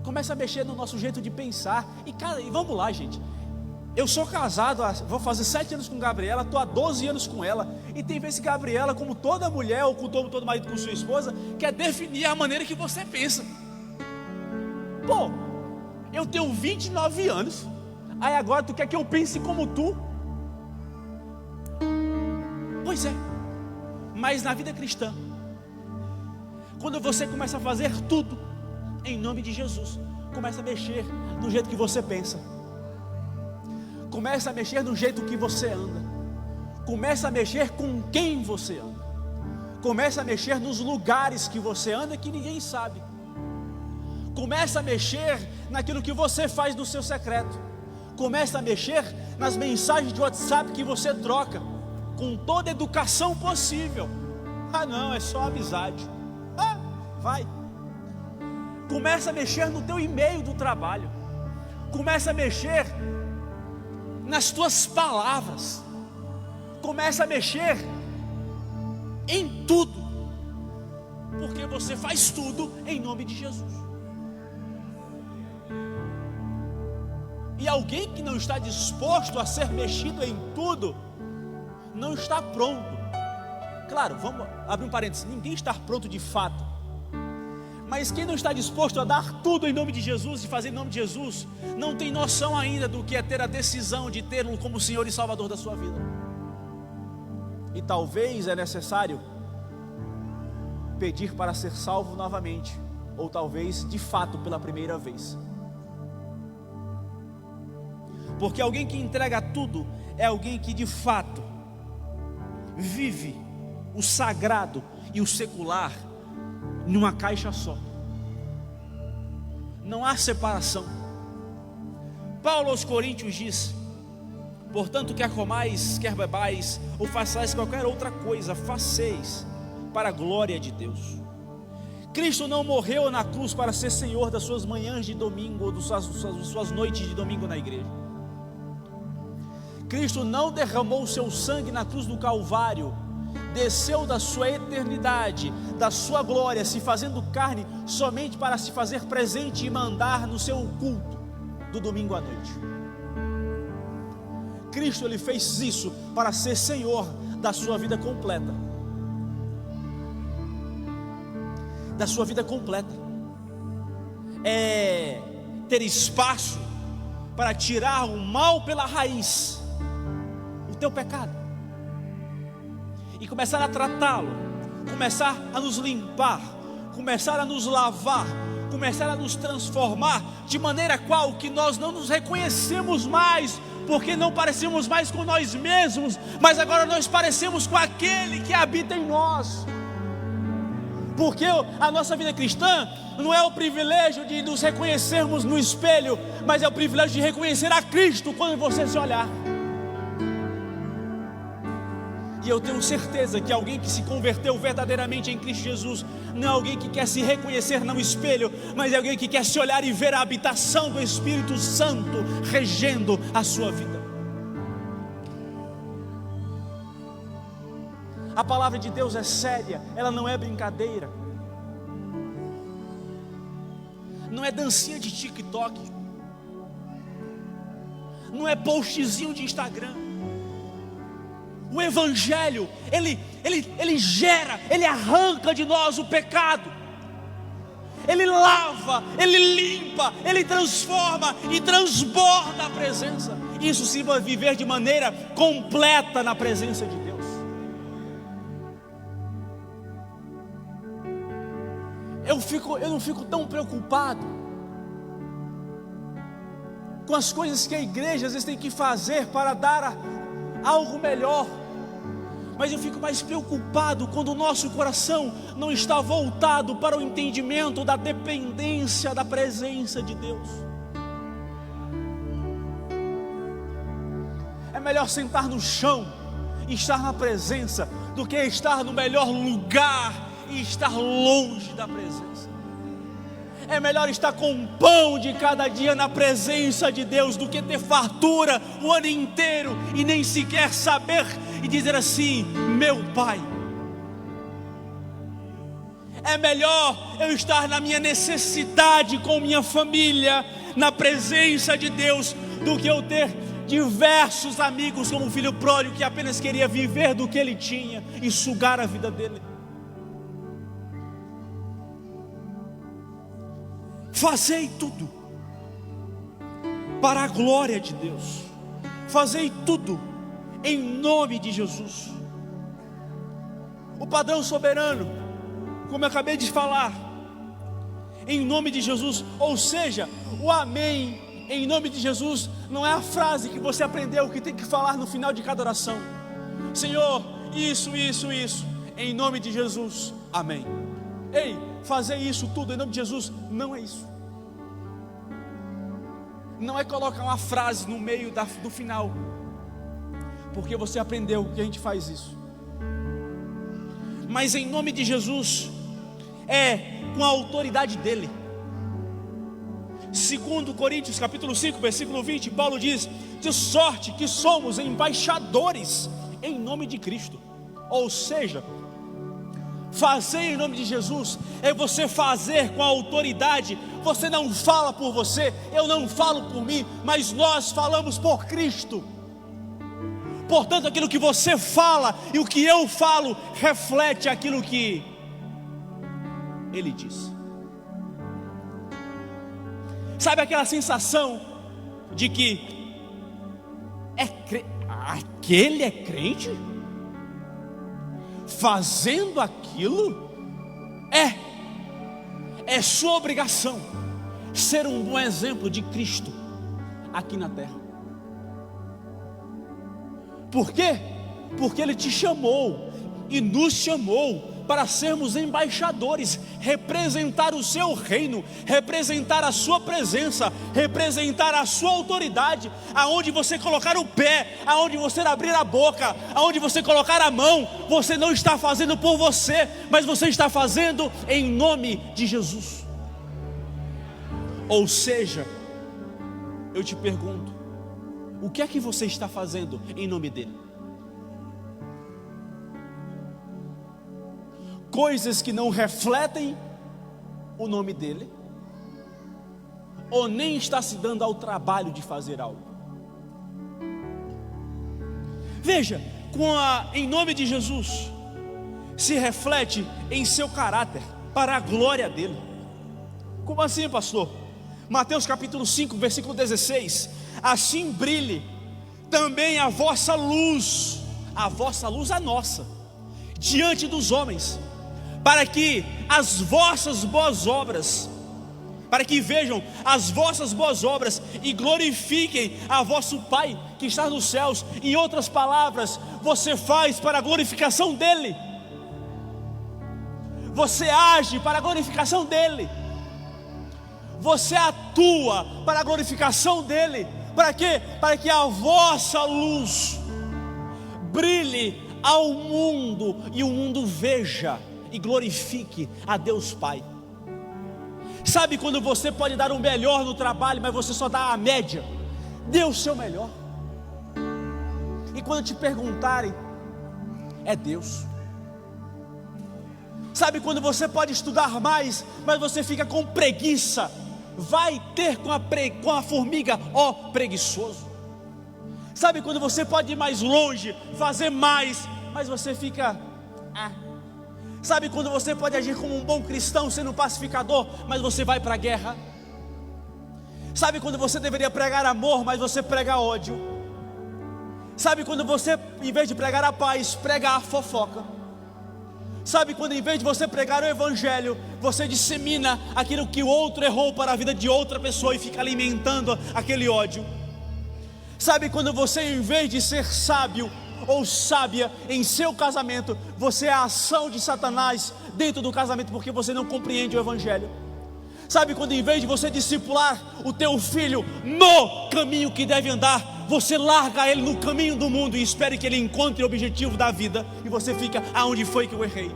Começa a mexer no nosso jeito de pensar. E vamos lá, gente. Eu sou casado, vou fazer 7 anos com Gabriela, estou há 12 anos com ela. E tem vezes que Gabriela, como toda mulher, ou como todo marido com sua esposa, quer definir a maneira que você pensa. Pô, eu tenho 29 anos, aí agora tu quer que eu pense como tu? Pois é, mas na vida cristã, quando você começa a fazer tudo em nome de Jesus, começa a mexer no jeito que você pensa, começa a mexer no jeito que você anda, começa a mexer com quem você anda, começa a mexer nos lugares que você anda que ninguém sabe, começa a mexer naquilo que você faz no seu secreto, começa a mexer nas mensagens de WhatsApp que você troca, com toda a educação possível. Ah não, é só amizade. Vai. Começa a mexer no teu e-mail do trabalho, começa a mexer nas tuas palavras, começa a mexer em tudo, porque você faz tudo em nome de Jesus. E alguém que não está disposto a ser mexido em tudo, não está pronto. Claro, vamos abrir um parênteses, ninguém está pronto de fato, mas quem não está disposto a dar tudo em nome de Jesus, de fazer em nome de Jesus, não tem noção ainda do que é ter a decisão de tê-lo como Senhor e Salvador da sua vida. E talvez é necessário pedir para ser salvo novamente, ou talvez de fato pela primeira vez. Porque alguém que entrega tudo é alguém que de fato vive o sagrado e o secular numa caixa só. Não há separação. Paulo aos Coríntios diz: portanto, quer comais, quer bebais, ou façais qualquer outra coisa, faceis para a glória de Deus. Cristo não morreu na cruz para ser Senhor das suas manhãs de domingo, ou das suas noites de domingo na igreja. Cristo não derramou o seu sangue na cruz do Calvário, desceu da sua eternidade, da sua glória, se fazendo carne, somente para se fazer presente e mandar no seu culto do domingo à noite. Cristo, ele fez isso para ser Senhor da sua vida completa, da sua vida completa, é ter espaço para tirar o mal pela raiz, o teu pecado, e começar a tratá-lo, começar a nos limpar, começar a nos lavar, começar a nos transformar, de maneira qual que nós não nos reconhecemos mais, porque não parecemos mais com nós mesmos, mas agora nós parecemos com aquele que habita em nós. Porque a nossa vida cristã não é o privilégio de nos reconhecermos no espelho, mas é o privilégio de reconhecer a Cristo quando você se olhar. E eu tenho certeza que alguém que se converteu verdadeiramente em Cristo Jesus não é alguém que quer se reconhecer no espelho, mas é alguém que quer se olhar e ver a habitação do Espírito Santo regendo a sua vida. A palavra de Deus é séria, ela não é brincadeira. Não é dancinha de TikTok. Não é postzinho de Instagram. O Evangelho, ele gera, ele arranca de nós o pecado. Ele lava, ele limpa, ele transforma e transborda a presença. Isso se vai viver de maneira completa na presença de Deus. Eu não fico tão preocupado com as coisas que a igreja às vezes tem que fazer para dar algo melhor, mas eu fico mais preocupado quando o nosso coração não está voltado para o entendimento da dependência da presença de Deus. É melhor sentar no chão e estar na presença do que estar no melhor lugar e estar longe da presença. É melhor estar com o pão de cada dia na presença de Deus do que ter fartura o ano inteiro e nem sequer saber e dizer assim: meu Pai. É melhor eu estar na minha necessidade com minha família, na presença de Deus, do que eu ter diversos amigos como o filho pródigo que apenas queria viver do que ele tinha e sugar a vida dele. Fazei tudo para a glória de Deus. Fazei tudo em nome de Jesus. O padrão soberano, como eu acabei de falar, em nome de Jesus, ou seja, o amém em nome de Jesus não é a frase que você aprendeu que tem que falar no final de cada oração. Senhor, isso, em nome de Jesus, amém. Ei, fazer isso tudo em nome de Jesus, não é isso. Não é colocar uma frase no meio do final, porque você aprendeu que a gente faz isso. Mas em nome de Jesus, é com a autoridade dele. Segundo Coríntios capítulo 5, versículo 20, Paulo diz: de sorte que somos embaixadores em nome de Cristo. Ou seja, fazer em nome de Jesus é você fazer com a autoridade. Você não fala por você, eu não falo por mim, mas nós falamos por Cristo. Portanto, aquilo que você fala e o que eu falo reflete aquilo que Ele diz. Sabe aquela sensação de que aquele é crente? Fazendo aquilo? É sua obrigação ser um bom exemplo de Cristo aqui na terra. Por quê? Porque Ele te chamou e nos chamou para sermos embaixadores, representar o seu reino, representar a sua presença, representar a sua autoridade. Aonde você colocar o pé, aonde você abrir a boca, aonde você colocar a mão, você não está fazendo por você, mas você está fazendo em nome de Jesus. Ou seja, eu te pergunto, o que é que você está fazendo em nome dele? Coisas que não refletem o nome dele, ou nem está se dando ao trabalho de fazer algo? Veja, em nome de Jesus, se reflete em seu caráter, para a glória dele. Como assim, pastor? Mateus capítulo 5, versículo 16: assim brilhe também a vossa luz, a nossa, diante dos homens, para que as vossas boas obras, para que vejam as vossas boas obras e glorifiquem a vosso Pai que está nos céus. Em outras palavras, você faz para a glorificação dele, você age para a glorificação dele, você atua para a glorificação dele. Para quê? Para que a vossa luz brilhe ao mundo e o mundo veja e glorifique a Deus Pai. Sabe quando você pode dar o melhor no trabalho, mas você só dá a média? Dê o seu melhor. E quando te perguntarem, é Deus. Sabe quando você pode estudar mais, mas você fica com preguiça? Vai ter com a formiga, ó preguiçoso. Sabe quando você pode ir mais longe, fazer mais, mas você fica... Sabe quando você pode agir como um bom cristão, sendo um pacificador, mas você vai para a guerra? Sabe quando você deveria pregar amor, mas você prega ódio? Sabe quando você, em vez de pregar a paz, prega a fofoca? Sabe quando, em vez de você pregar o evangelho, você dissemina aquilo que o outro errou para a vida de outra pessoa e fica alimentando aquele ódio? Sabe quando você, em vez de ser sábio ou sábia em seu casamento, você é a ação de Satanás dentro do casamento, porque você não compreende o evangelho? Sabe quando, em vez de você discipular o teu filho no caminho que deve andar, você larga ele no caminho do mundo e espera que ele encontre o objetivo da vida, e você fica: aonde foi que eu errei?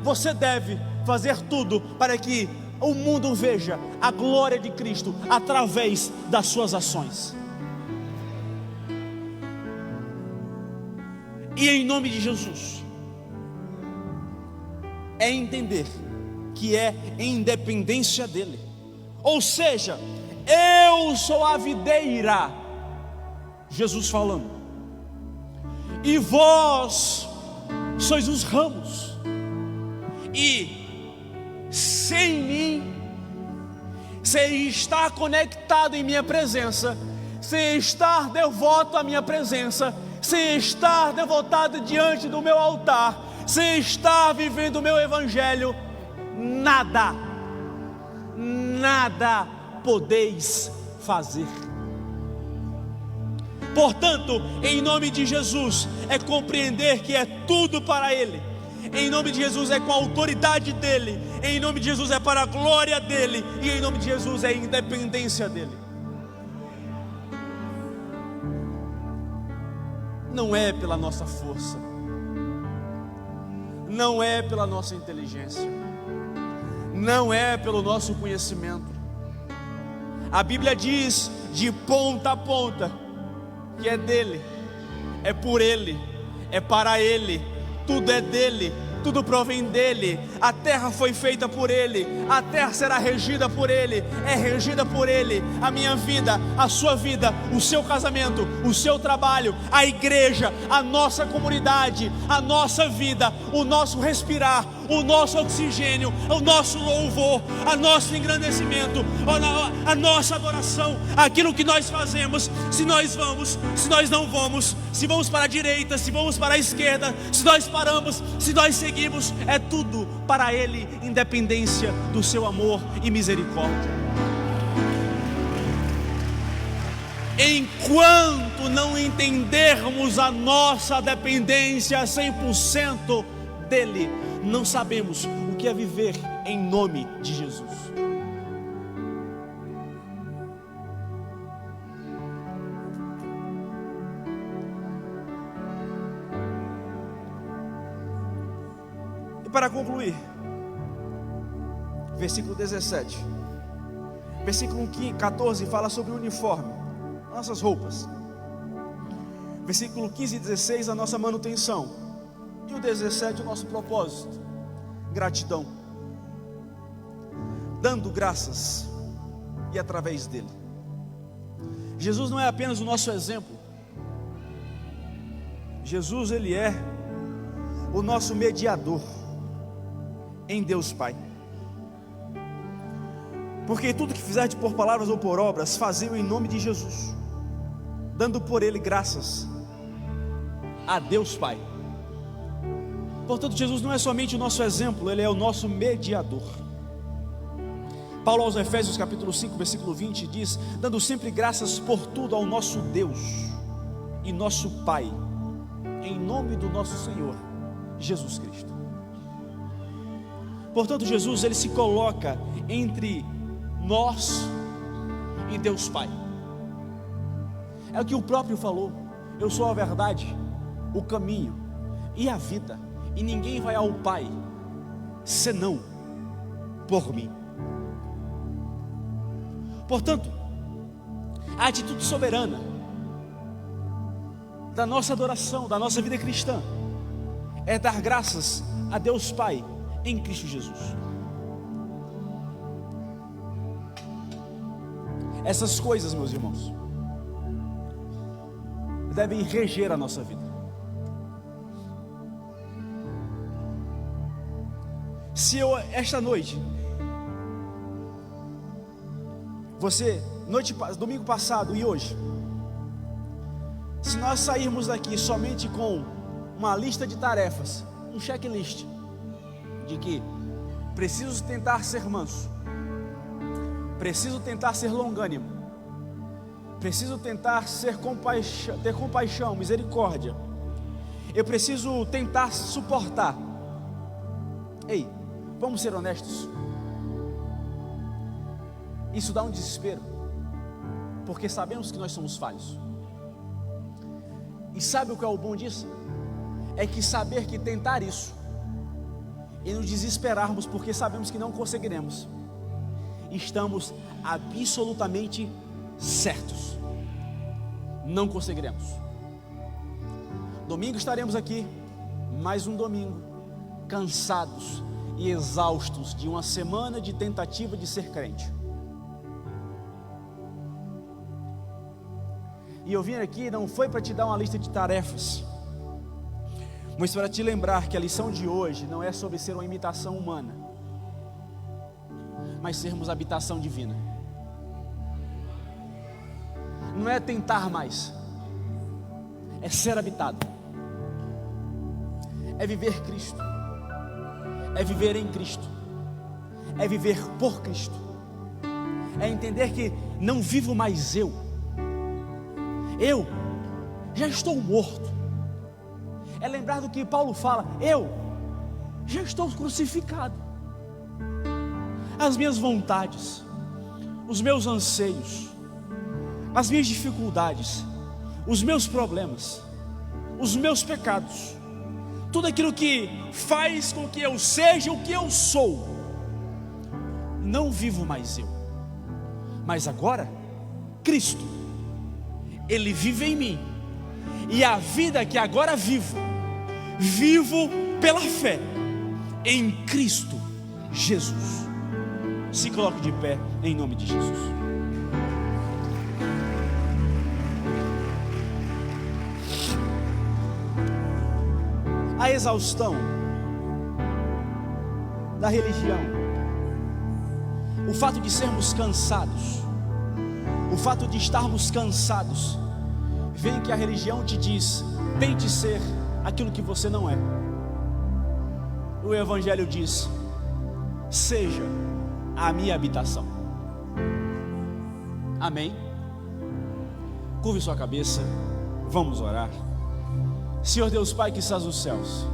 Você deve fazer tudo para que o mundo veja a glória de Cristo através das suas ações. E em nome de Jesus, é entender que é independência dele. Ou seja, eu sou a videira, Jesus falando, e vós sois os ramos, e sem mim, sem estar conectado em minha presença, sem estar devoto à minha presença, sem estar devotado diante do meu altar, sem estar vivendo o meu evangelho, nada podeis fazer. Portanto, em nome de Jesus, é compreender que é tudo para Ele. Em nome de Jesus é com a autoridade dEle. Em nome de Jesus é para a glória dEle. E em nome de Jesus é a independência dEle. Não é pela nossa força, não é pela nossa inteligência, não é pelo nosso conhecimento. A Bíblia diz de ponta a ponta que é dele, é por ele, é para ele, tudo é dele, tudo provém dele. A terra foi feita por ele, a terra será regida por ele, é regida por ele. A minha vida, a sua vida, o seu casamento, o seu trabalho, a igreja, a nossa comunidade, a nossa vida, o nosso respirar, o nosso oxigênio, o nosso louvor, o nosso engrandecimento, a nossa adoração, aquilo que nós fazemos, se nós vamos, se nós não vamos, se vamos para a direita, se vamos para a esquerda, se nós paramos, se nós seguimos, é tudo para Ele, independência do seu amor e misericórdia. Enquanto não entendermos a nossa dependência 100% dEle, não sabemos o que é viver em nome de Jesus. E para concluir, versículo 17, versículo 14 fala sobre o uniforme, nossas roupas. Versículo 15 e 16, a nossa manutenção. E o 17, o nosso propósito: gratidão, dando graças, e através dele. Jesus não é apenas o nosso exemplo. Jesus, Ele é o nosso mediador em Deus Pai. Porque tudo que fizerdes por palavras ou por obras, fazei-o em nome de Jesus, dando por Ele graças a Deus Pai. Portanto, Jesus não é somente o nosso exemplo, Ele é o nosso mediador. Paulo aos Efésios capítulo 5, versículo 20 diz: dando sempre graças por tudo ao nosso Deus e nosso Pai, em nome do nosso Senhor Jesus Cristo. Portanto, Jesus, Ele se coloca entre nós e Deus Pai. É o que o próprio falou: eu sou a verdade, o caminho e a vida, e ninguém vai ao Pai senão por mim. Portanto, a atitude soberana da nossa adoração, da nossa vida cristã, é dar graças a Deus Pai em Cristo Jesus. Essas coisas, meus irmãos, devem reger a nossa vida. Se eu, esta noite, domingo passado e hoje, se nós sairmos daqui somente com uma lista de tarefas, um checklist, de que preciso tentar ser manso, preciso tentar ser longânimo, preciso tentar ter compaixão, misericórdia, eu preciso tentar suportar. Ei, vamos ser honestos, isso dá um desespero, porque sabemos que nós somos falhos. E sabe o que é o bom disso? É que saber que tentar isso e nos desesperarmos porque sabemos que não conseguiremos, estamos absolutamente certos, não conseguiremos. Domingo estaremos aqui, mais um domingo, cansados e exaustos de uma semana de tentativa de ser crente. E eu vim aqui não foi para te dar uma lista de tarefas, mas para te lembrar que a lição de hoje não é sobre ser uma imitação humana, mas sermos habitação divina. Não é tentar mais, é ser habitado, é viver Cristo, é viver em Cristo, é viver por Cristo, é entender que não vivo mais eu já estou morto. É lembrar do que Paulo fala: eu já estou crucificado. As minhas vontades, os meus anseios, as minhas dificuldades, os meus problemas, os meus pecados, tudo aquilo que faz com que eu seja o que eu sou, não vivo mais eu, mas agora Cristo, Ele vive em mim, e a vida que agora vivo pela fé em Cristo Jesus. Se coloque de pé em nome de Jesus. A exaustão da religião, o fato de sermos cansados, o fato de estarmos cansados, vem que a religião te diz: tente ser aquilo que você não é. O Evangelho diz: seja a minha habitação. Amém? Curve sua cabeça, vamos orar. Senhor Deus Pai que estás nos céus,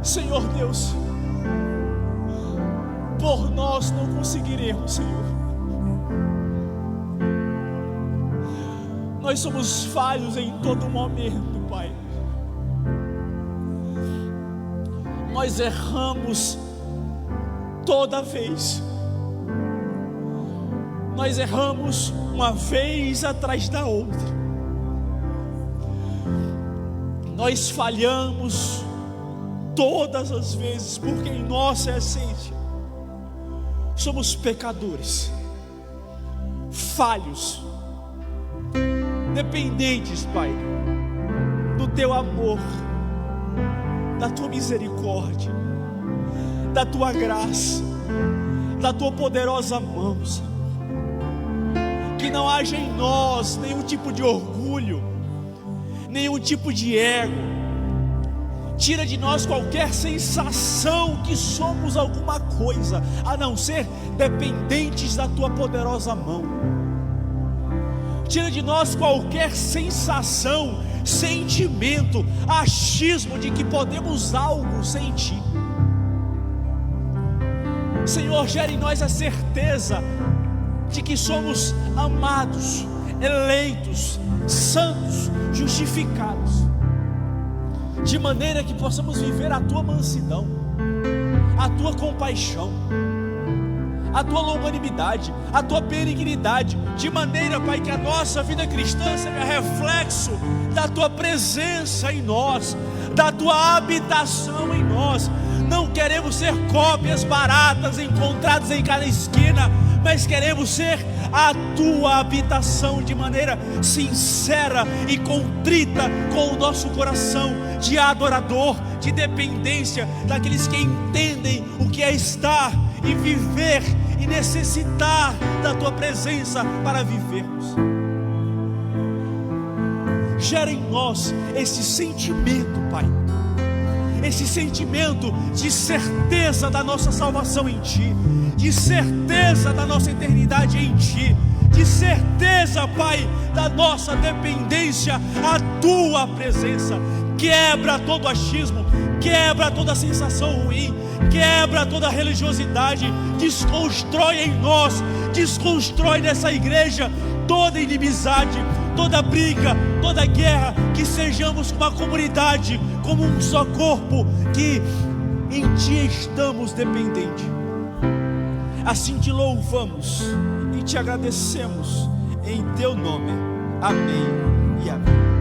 Senhor Deus, por nós não conseguiremos, Senhor. Nós somos falhos em todo momento, Pai. Nós erramos toda vez. Nós erramos uma vez atrás da outra. Nós falhamos todas as vezes, porque em nossa essência somos pecadores, falhos, dependentes, Pai, do Teu amor, da Tua misericórdia, da Tua graça, da Tua poderosa mão, Senhor. Que não haja em nós nenhum tipo de orgulho, nenhum tipo de ego. Tira de nós qualquer sensação que somos alguma coisa, a não ser dependentes da Tua poderosa mão. Tira de nós qualquer sensação sentimento, achismo de que podemos algo sem Ti. Senhor, gera em nós a certeza de que somos amados, eleitos, santos, justificados, de maneira que possamos viver a Tua mansidão, a Tua compaixão, a Tua longanimidade, a Tua benignidade, de maneira, Pai, que a nossa vida cristã seja reflexo da Tua presença em nós, da Tua habitação em nós. Não queremos ser cópias baratas encontradas em cada esquina, mas queremos ser a Tua habitação de maneira sincera e contrita, com o nosso coração de adorador, de dependência, daqueles que entendem o que é estar e viver e necessitar da Tua presença para vivermos. Gera em nós esse sentimento, Pai, esse sentimento de certeza da nossa salvação em Ti, de certeza da nossa eternidade em Ti, de certeza, Pai, da nossa dependência à Tua presença. Quebra todo achismo, quebra toda sensação ruim, quebra toda religiosidade, desconstrói em nós, desconstrói nessa igreja toda inimizade, toda briga, toda guerra, que sejamos uma comunidade, como um só corpo, que em Ti estamos dependentes. Assim Te louvamos e Te agradecemos em Teu nome. Amém e amém.